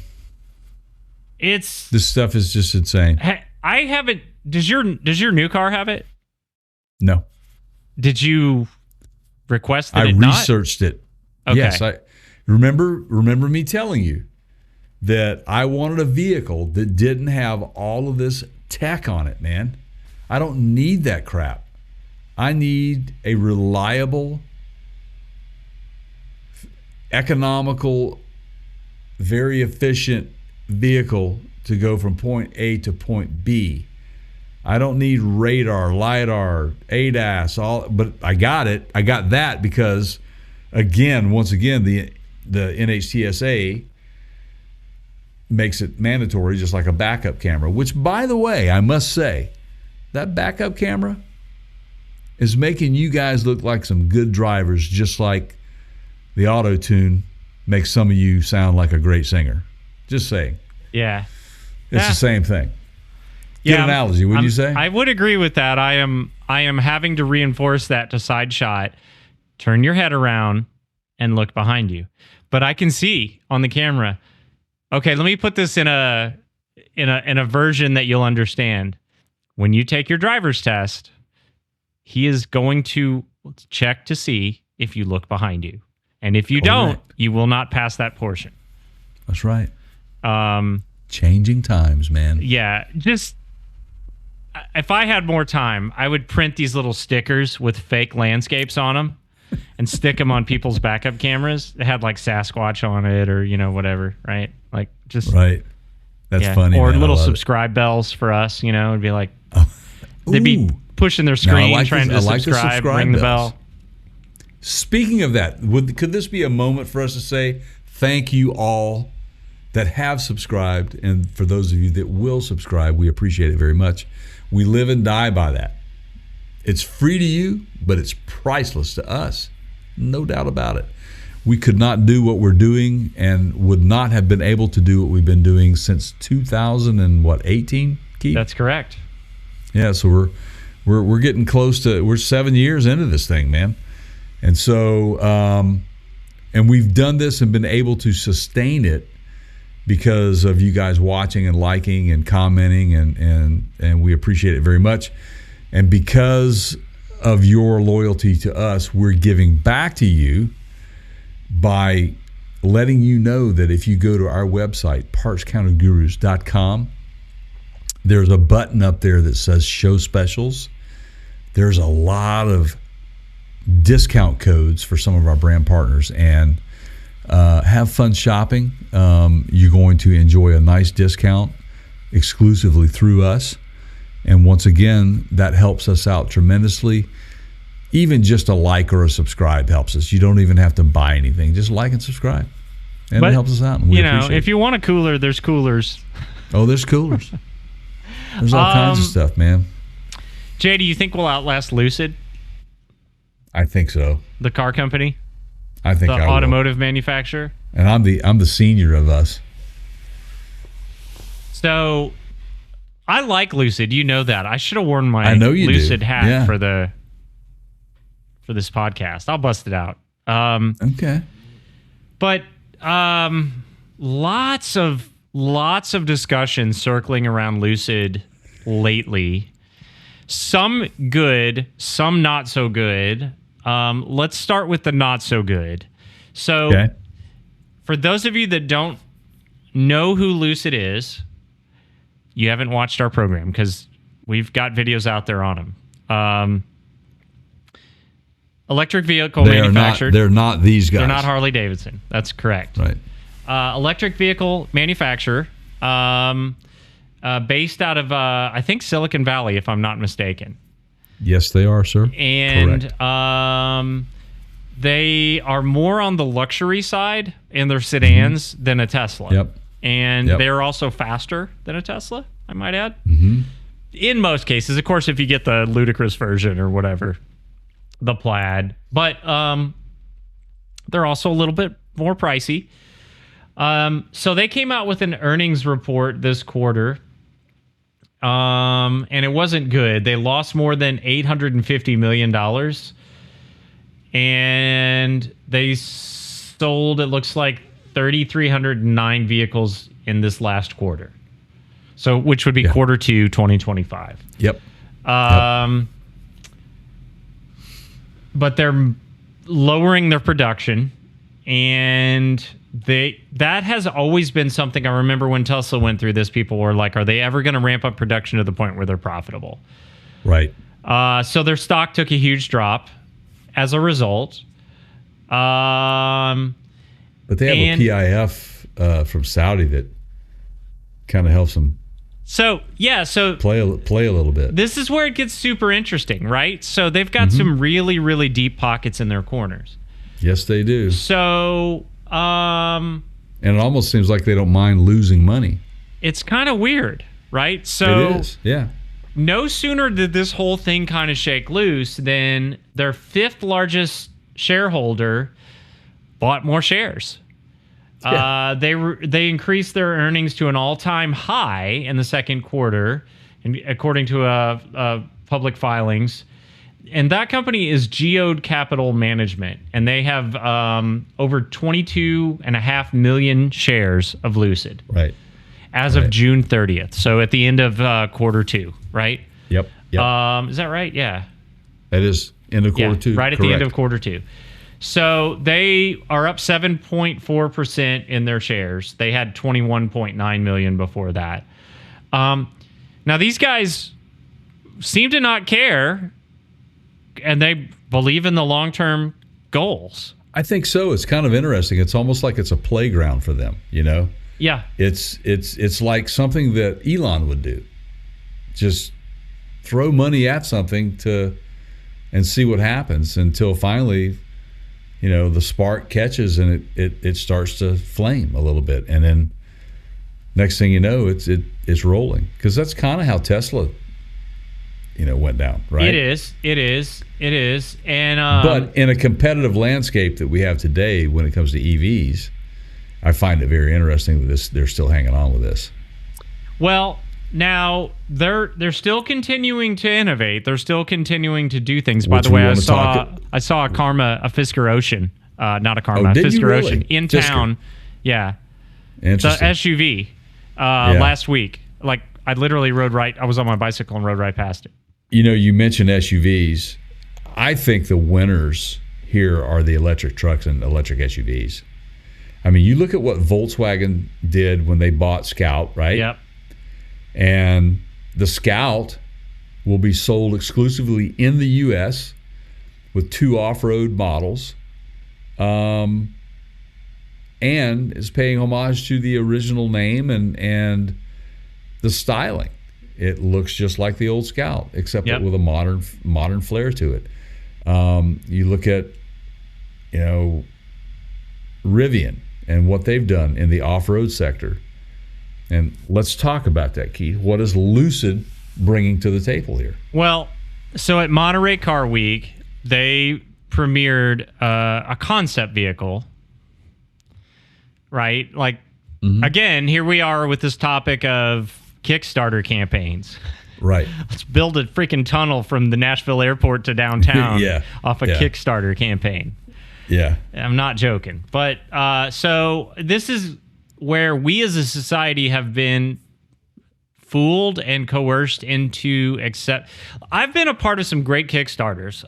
This stuff is just insane. I haven't. Does your new car have it? No. Did you request that? I researched it. Okay. Yes, I remember me telling you that I wanted a vehicle that didn't have all of this tech on it, man. I don't need that crap. I need a reliable, economical, very efficient vehicle to go from point A to point B. I don't need radar, LiDAR, ADAS, but I got it. I got that because, once again, the NHTSA makes it mandatory, just like a backup camera, which, by the way, I must say, that backup camera is making you guys look like some good drivers, just like the auto-tune makes some of you sound like a great singer. Just saying. Yeah. It's the same thing. Good analogy, wouldn't you say? I would agree with that. I am having to reinforce that to side shot. Turn your head around and look behind you. But I can see on the camera. Okay, let me put this in a version that you'll understand. When you take your driver's test, he is going to check to see if you look behind you. And if you don't, you will not pass that portion. That's right. Changing times, man. Yeah, just if I had more time, I would print these little stickers with fake landscapes on them and stick them on people's backup cameras. It had like Sasquatch on it or, whatever, right? Like just... Right. That's funny, or man. little subscribe bells for us, it'd be like... They'd be pushing their screen, trying to subscribe, ring the bell. Speaking of that, could this be a moment for us to say thank you all that have subscribed, and for those of you that will subscribe, we appreciate it very much. We live and die by that. It's free to you, but it's priceless to us. No doubt about it. We could not do what we're doing and would not have been able to do what we've been doing since 2018, Keith? That's correct. Yeah, so we're getting close to, we're 7 years into this thing, man. And so, and we've done this and been able to sustain it because of you guys watching and liking and commenting, and we appreciate it very much. And because of your loyalty to us, we're giving back to you by letting you know that if you go to our website, partscountergurus.com, there's a button up there that says show specials. There's a lot of discount codes for some of our brand partners, and have fun shopping. You're going to enjoy a nice discount exclusively through us. And once again, that helps us out tremendously. Even just a like or a subscribe helps us. You don't even have to buy anything. Just like and subscribe. And it helps us out. And we appreciate if you want a cooler, there's coolers. Oh, there's coolers. There's all kinds of stuff, man. Jay, do you think we'll outlast Lucid? I think so. The car company? I think the automotive manufacturer? And I'm the senior of us. So I like Lucid. You know that. I should have worn my I know you Lucid do. hat Yeah. for this podcast. I'll bust it out. Okay. But lots of discussion circling around Lucid lately. Some good, some not so good. Let's start with the not so good. So, for those of you that don't know who Lucid is, you haven't watched our program because we've got videos out there on them. Electric vehicle manufacturer. They're not these guys. They're not Harley Davidson. That's correct. Right. Electric vehicle manufacturer based out of, I think, Silicon Valley, if I'm not mistaken. Yes, they are, sir. And Correct. They are more on the luxury side in their sedans than a Tesla. Yep. And they're also faster than a Tesla, I might add. Mm-hmm. In most cases, of course, if you get the ludicrous version or whatever, the Plaid. But they're also a little bit more pricey. So they came out with an earnings report this quarter. And it wasn't good. They lost more than $850 million. And they sold, it looks like, 3,309 vehicles in this last quarter. So, which would be quarter 2, 2025. Yep. But they're lowering their production, and that has always been something. I remember when Tesla went through this, people were like, are they ever going to ramp up production to the point where they're profitable? Right. So their stock took a huge drop as a result. But they have a PIF from Saudi that kind of helps them. So play a little bit. This is where it gets super interesting, right? So they've got some really, really deep pockets in their corners. Yes, they do. So, and it almost seems like they don't mind losing money. It's kind of weird, right? So it is, yeah. No sooner did this whole thing kind of shake loose than their 5th largest shareholder bought more shares. Yeah. They increased their earnings to an all-time high in the second quarter, and according to public filings. And that company is Geode Capital Management, and they have over 22.5 million shares of Lucid. Right. As of June 30th. So at the end of quarter 2, right? Yep. Is that right? Yeah. That is end of quarter 2. Right at the end of quarter 2. So they are up 7.4% in their shares. They had 21.9 million before that. Now these guys seem to not care, and they believe in the long-term goals. I think so. It's kind of interesting. It's almost like it's a playground for them, you know? Yeah. It's like something that Elon would do. Just throw money at something and see what happens until finally, you know, the spark catches and it starts to flame a little bit, and then next thing you know, it's rolling. Because that's kind of how Tesla, you know, went down, right? It is, and but in a competitive landscape that we have today, when it comes to EVs, I find it very interesting that they're still hanging on with this. Well, now they're still continuing to innovate. They're still continuing to do things. By the way, I saw a Fisker Ocean, not a Karma, a Fisker Ocean in town. Yeah, the SUV last week. Like I literally rode right. I was on my bicycle and rode right past it. You know, you mentioned SUVs. I think the winners here are the electric trucks and electric SUVs. I mean, you look at what Volkswagen did when they bought Scout, right? Yep. And the Scout will be sold exclusively in the U.S. with 2 off-road models, and is paying homage to the original name and the styling. It looks just like the old Scout, except with a modern flair to it. You look at, you know, Rivian and what they've done in the off-road sector. And let's talk about that, Keith. What is Lucid bringing to the table here? Well, so at Monterey Car Week, they premiered a concept vehicle, right? Like, again, here we are with this topic of Kickstarter campaigns. Right. Let's build a freaking tunnel from the Nashville airport to downtown off a Kickstarter campaign. Yeah. I'm not joking. But so this is where we as a society have been fooled and coerced into accept. I've been a part of some great Kickstarters.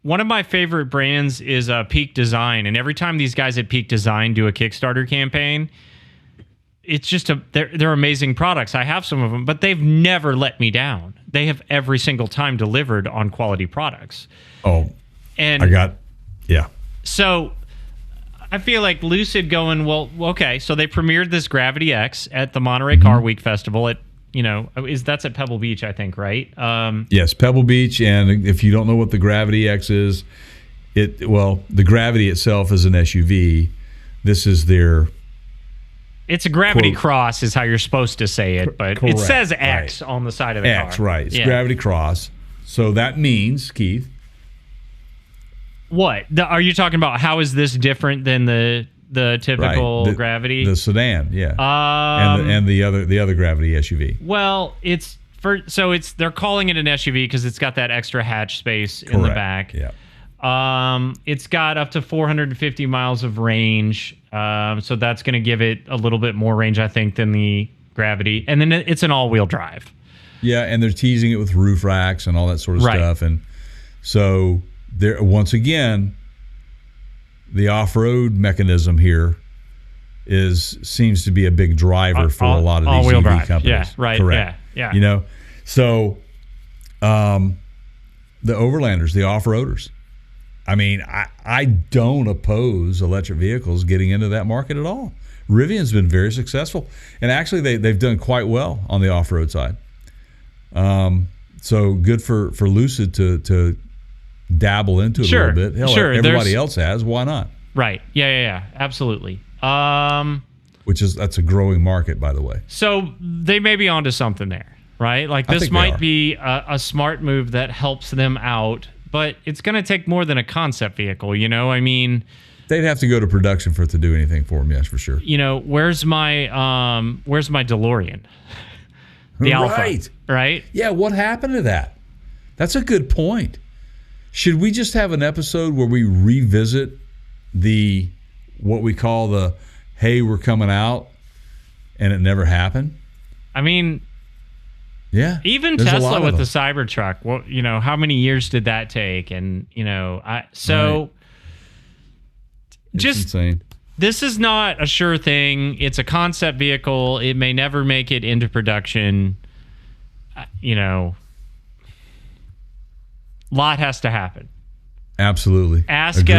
One of my favorite brands is Peak Design. And every time these guys at Peak Design do a Kickstarter campaign, it's just they're amazing products. I have some of them, but they've never let me down. They have every single time delivered on quality products. Oh, and So I feel like Lucid going, well, okay, so they premiered this Gravity X at the Monterey Car Week Festival at, that's at Pebble Beach, I think, right? Yes, Pebble Beach. And if you don't know what the Gravity X is, the Gravity itself is an SUV. This is their... It's a Gravity Cross is how you're supposed to say it, but Correct. It says X on the side of the car. X, right. It's Gravity Cross. So that means, Keith... What? Are you talking about how is this different than the typical Gravity? The sedan, yeah. And the other Gravity SUV. Well, they're calling it an SUV because it's got that extra hatch space in the back. Yeah. It's got up to 450 miles of range. So that's going to give it a little bit more range, I think, than the Gravity. And then it's an all-wheel drive. Yeah, and they're teasing it with roof racks and all that sort of stuff. And so there, once again, the off-road mechanism here seems to be a big driver for a lot of these EV companies. Yeah, right. Correct. Yeah. So the overlanders, the off-roaders. I mean, I don't oppose electric vehicles getting into that market at all. Rivian's been very successful, and actually they've done quite well on the off-road side. So good for Lucid to dabble into it a little bit. Hell, everybody else has. Why not? Right. Yeah. Absolutely. That's a growing market, by the way. So they may be onto something there, right? Like this might be a smart move that helps them out. But it's going to take more than a concept vehicle, I mean... They'd have to go to production for it to do anything for them, yes, for sure. Where's my DeLorean? The Alpha, right? Yeah, what happened to that? That's a good point. Should we just have an episode where we revisit what we call the, hey, we're coming out, and it never happened? I mean... Yeah, even Tesla with the Cybertruck. Well, how many years did that take? And just insane. This is not a sure thing. It's a concept vehicle. It may never make it into production. Lot has to happen. Absolutely. Ask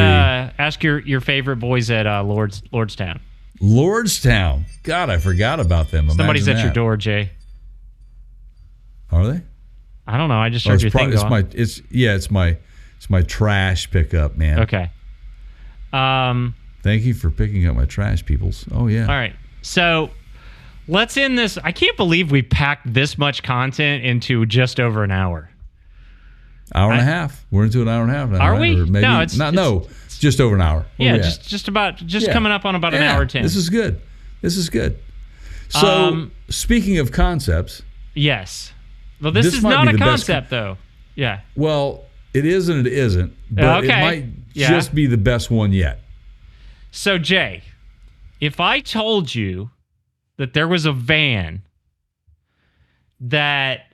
your favorite boys at Lordstown. Lordstown. God, I forgot about them. Somebody's at your door, Jay. Are they? I don't know. I just heard your thing going. It's my trash pickup, man. Okay. Thank you for picking up my trash, peoples. Oh yeah. All right. So let's end this. I can't believe we packed this much content into just over an hour. Hour and a half. We're into an hour and a half now. Are we? Maybe, no, it's just over an hour. Just coming up on about an hour 10. This is good. So speaking of concepts. Yes. Well, this is not a concept, though. Yeah. Well, it is and it isn't, but it might just be the best one yet. So, Jay, if I told you that there was a van that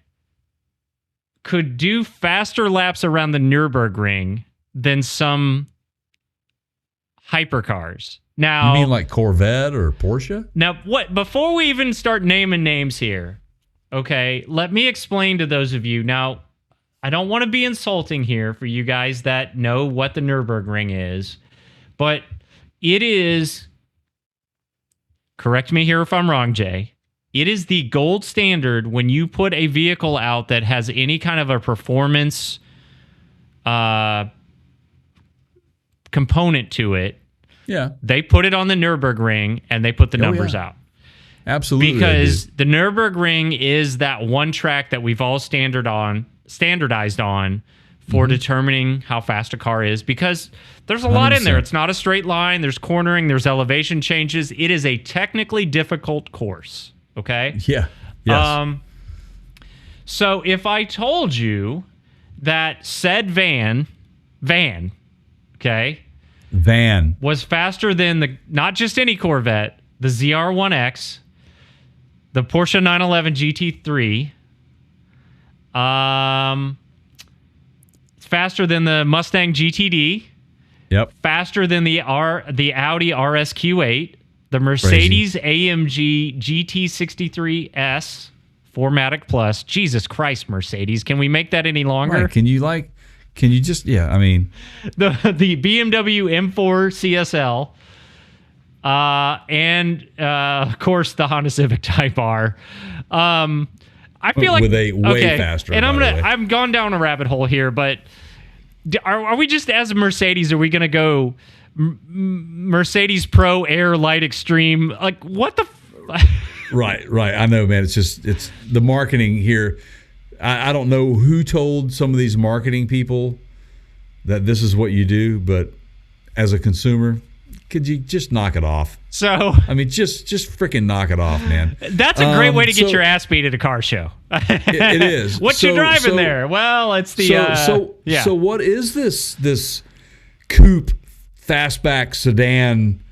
could do faster laps around the Nürburgring than some hypercars. Now, you mean like Corvette or Porsche? Now, before we even start naming names here, okay, let me explain to those of you. Now, I don't want to be insulting here for you guys that know what the Nürburgring is, but it is, correct me here if I'm wrong, Jay, it is the gold standard when you put a vehicle out that has any kind of a performance component to it. Yeah. They put it on the Nürburgring and they put the numbers out. Absolutely. Because the Nürburgring is that one track that we've all standardized on for determining how fast a car is, because there's a lot in there. It's not a straight line. There's cornering. There's elevation changes. It is a technically difficult course. Okay? Yeah. Yes. So if I told you that said van, okay, was faster than not just any Corvette, the ZR1X, the Porsche 911 GT3, it's faster than the Mustang GTD, Yep. faster than the Audi RSQ8, the Mercedes AMG GT63S 4MATIC Plus. Jesus Christ, Mercedes, can we make that any longer? Right. Can you just, I mean. The BMW M4 CSL, and of course the Honda Civic Type R. I feel like with a way faster. And I'm gone down a rabbit hole here, but are we just, as a Mercedes, are we gonna go Mercedes Pro Air Light Extreme? Like, what the? Right. I know, man. It's the marketing here. I don't know who told some of these marketing people that this is what you do, but as a consumer, could you just knock it off? So, I mean, just freaking knock it off, man. That's a great way to get your ass beat at a car show. It is. What you driving there? Well, it's the So what is this coupe fastback sedan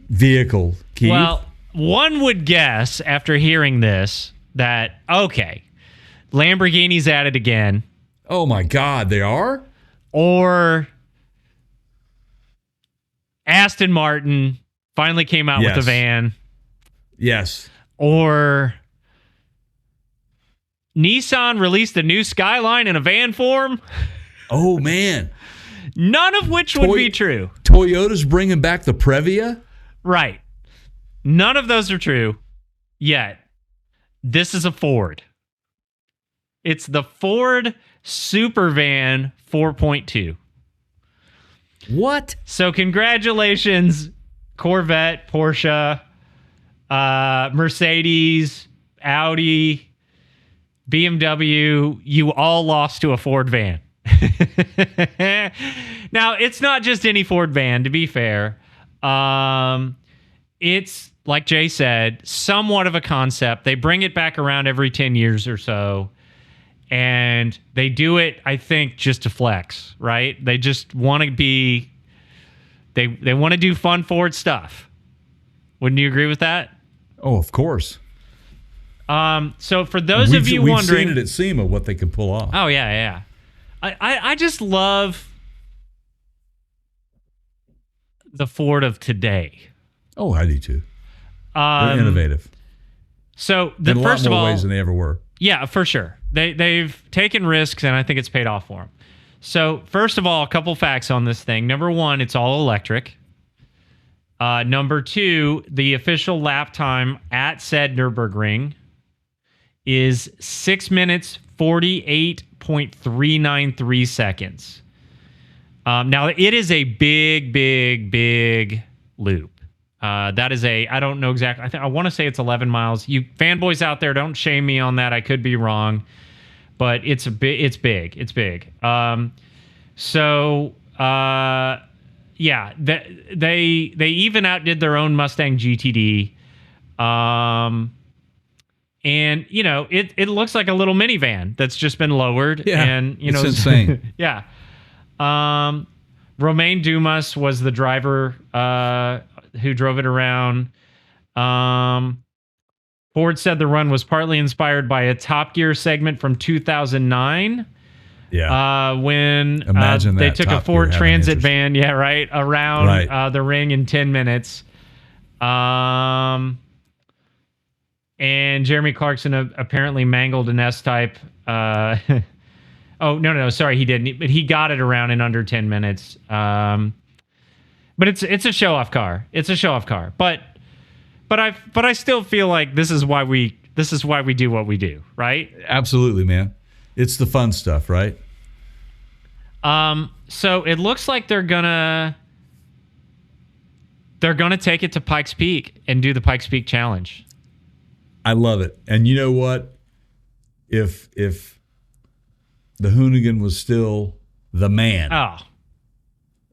vehicle, Keith? Well, one would guess after hearing this that, okay, Lamborghini's at it again. Oh my God, they are? Or Aston Martin finally came out with a van. Yes. Or Nissan released a new Skyline in a van form. Oh, man. None of which would be true. Toyota's bringing back the Previa? Right. None of those are true yet. This is a Ford. It's the Ford Supervan 4.2. What? So congratulations, Corvette, Porsche, Mercedes, Audi, BMW. You all lost to a Ford van. Now, it's not just any Ford van, to be fair. It's, like Jay said, somewhat of a concept. They bring it back around every 10 years or so. And they do it, I think, just to flex, right? They just want to be, they want to do fun Ford stuff. Wouldn't you agree with that? Oh, of course. So for those of you wondering, we've seen it at SEMA what they can pull off. Oh yeah. I just love the Ford of today. Oh, I do too. They're innovative. So in a lot more ways than they ever were. Yeah, for sure. They've taken risks, and I think it's paid off for them. So, first of all, a couple facts on this thing. Number one, it's all electric. Number two, the official lap time at said Nürburgring is 6 minutes, 48.393 seconds. Now, it is a big loop. That is I don't know exactly. I want to say it's 11 miles. You fanboys out there, don't shame me on that. I could be wrong, but it's big. It's big. Yeah, they even outdid their own Mustang GTD. And it looks like a little minivan that's just been lowered. Yeah, and it's insane. Yeah. Romain Dumas was the driver who drove it around. Ford said the run was partly inspired by a Top Gear segment from 2009. Yeah. When imagine they that took Top a Ford Gear Transit van, around the ring in 10 minutes. And Jeremy Clarkson apparently mangled an S-Type. Oh, no, sorry, he didn't. But he got it around in under 10 minutes. But it's a show-off car. It's a show-off car. But I still feel like this is why we do what we do, right? Absolutely, man. It's the fun stuff, right? So it looks like they're gonna take it to Pikes Peak and do the Pikes Peak Challenge. I love it. And you know what? If the Hoonigan was still the man,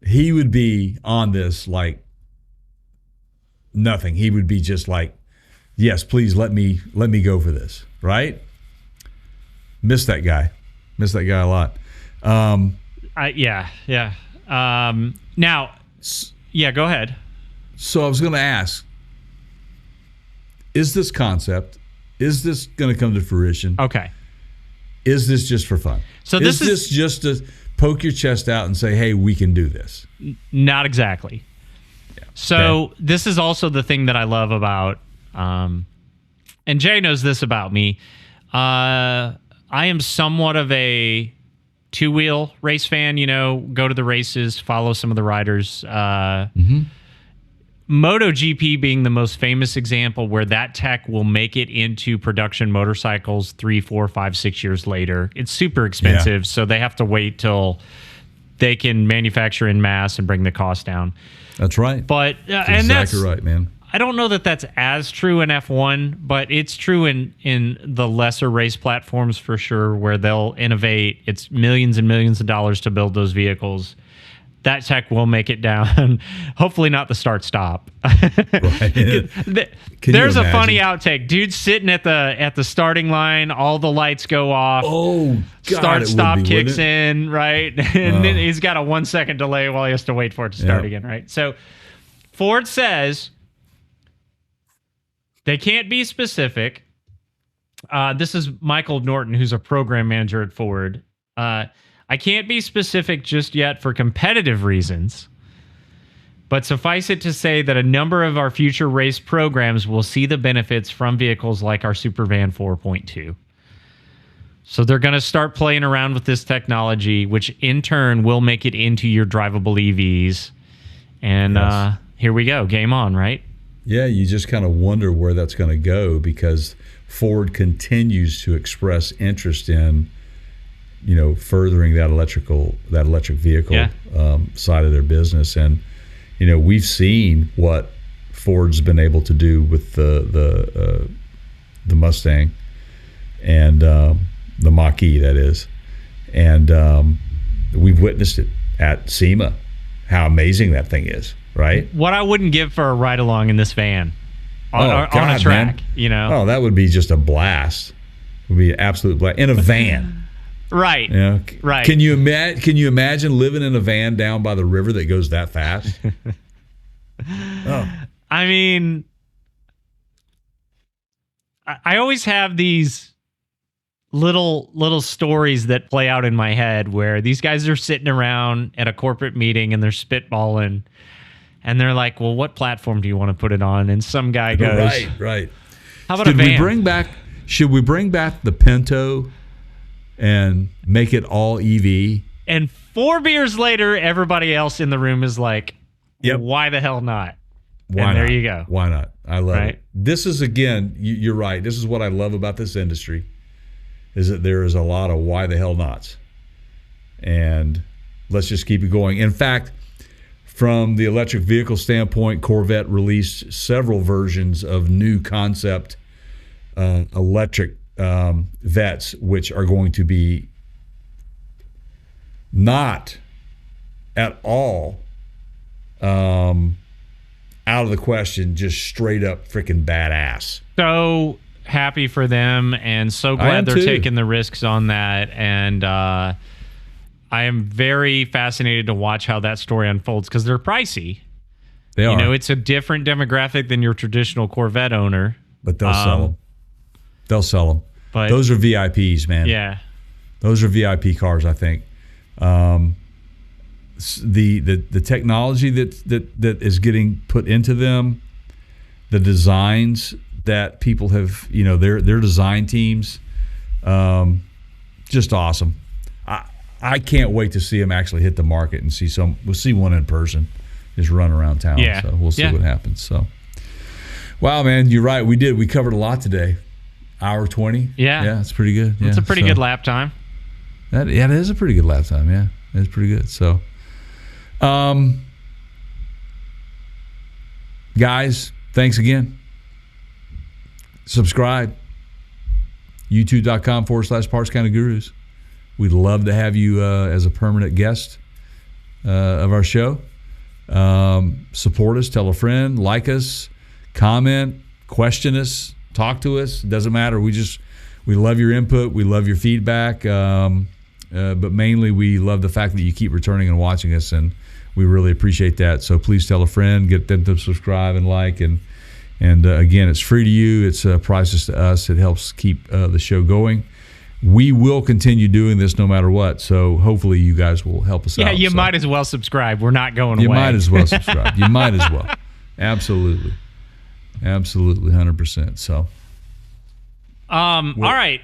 he would be on this like nothing. He would be just like yes, please let me go for this, right? Miss that guy a lot. Yeah. Now, yeah, go ahead. So I was going to ask, is this concept, is this going to come to fruition? Okay. Is this just for fun? So is this just to poke your chest out and say, hey, we can do this? Not exactly. Yeah. So this is also the thing that I love about, and Jay knows this about me. I am somewhat of a two-wheel race fan, go to the races, follow some of the riders. MotoGP being the most famous example where that tech will make it into production motorcycles 3, 4, 5, 6 years later. It's super expensive, so they have to wait till they can manufacture in mass and bring the cost down. That's right. But that's and exactly right, man. I don't know that that's as true in F1, but it's true in the lesser race platforms for sure, where they'll innovate. It's millions and millions of dollars to build those vehicles. That tech will make it down. Hopefully not the start-stop. Right. There's a funny outtake. Dude's sitting at the starting line. All the lights go off. Oh, God, start-stop kicks in, right? And then he's got a 1 second delay while he has to wait for it to start again, right? So Ford says they can't be specific. This is Michael Norton, who's a program manager at Ford. I can't be specific just yet for competitive reasons, but suffice it to say that a number of our future race programs will see the benefits from vehicles like our Supervan 4.2. So they're going to start playing around with this technology, which in turn will make it into your drivable EVs. And here we go. Game on, right? Yeah, you just kind of wonder where that's going to go, because Ford continues to express interest in furthering that electric vehicle side of their business. And we've seen what Ford's been able to do with the Mustang and the Mach-E, that is, and we've witnessed it at SEMA, how amazing that thing is, right? What I wouldn't give for a ride along in this van on a track, man. Oh, that would be just a blast. It would be an absolute blast in a van. Right. Right. Can you imagine living in a van down by the river that goes that fast? I mean, I always have these little stories that play out in my head where these guys are sitting around at a corporate meeting and they're spitballing, and they're like, "Well, what platform do you want to put it on?" And some guy goes, "Right. How about a van? Should we bring back the Pinto and make it all EV?" And 4 beers later, everybody else in the room is like, why the hell not? There you go. Why not? I love it. This is, again, you're right. This is what I love about this industry, is that there is a lot of why the hell nots. And let's just keep it going. In fact, from the electric vehicle standpoint, Corvette released several versions of new concept electric vets, which are going to be not at all out of the question, just straight up freaking badass. So happy for them, and so glad they're taking the risks on that. And I am very fascinated to watch how that story unfolds, because they're pricey. They are. It's a different demographic than your traditional Corvette owner. But they'll sell them. They'll sell them. But those are VIPs, man. Yeah. Those are VIP cars, I think. The technology that is getting put into them, the designs that people have, their design teams, just awesome. I can't wait to see them actually hit the market and we'll see one in person just run around town. Yeah. So we'll see what happens. So, wow, man, you're right. We covered a lot today. Hour 20. Yeah, it's pretty good. It's a pretty good lap time. That is a pretty good lap time. Yeah, it's pretty good. So, guys, thanks again. Subscribe. YouTube.com/Parts Kind of Gurus. We'd love to have you as a permanent guest of our show. Support us, tell a friend, like us, comment, question us, talk to us. It doesn't matter. We love your input. We love your feedback. But mainly we love the fact that you keep returning and watching us, and we really appreciate that. So please tell a friend, get them to subscribe and like, and again, it's free to you. It's priceless to us. It helps keep the show going. We will continue doing this no matter what. So hopefully you guys will help us out. Yeah, you might as well subscribe. We're not going away. You might as well subscribe. You might as well. Absolutely. Absolutely, 100%. So. All right.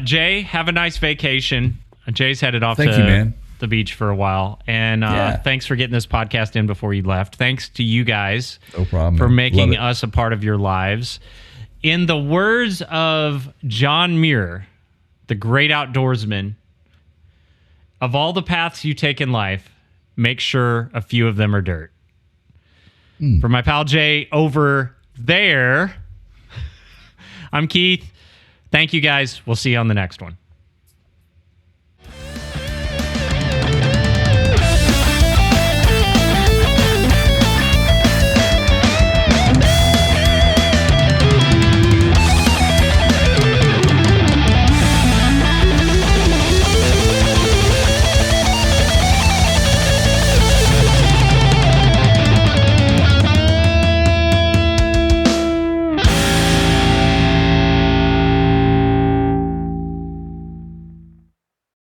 Jay, have a nice vacation. Jay's headed off Thank to you, man. the beach for a while. And thanks for getting this podcast in before you left. Thanks to you guys No problem, for man. making Love it. us a part of your lives. In the words of John Muir, the great outdoorsman, of all the paths you take in life, make sure a few of them are dirt. For my pal Jay over there, I'm Keith. Thank you guys. We'll see you on the next one.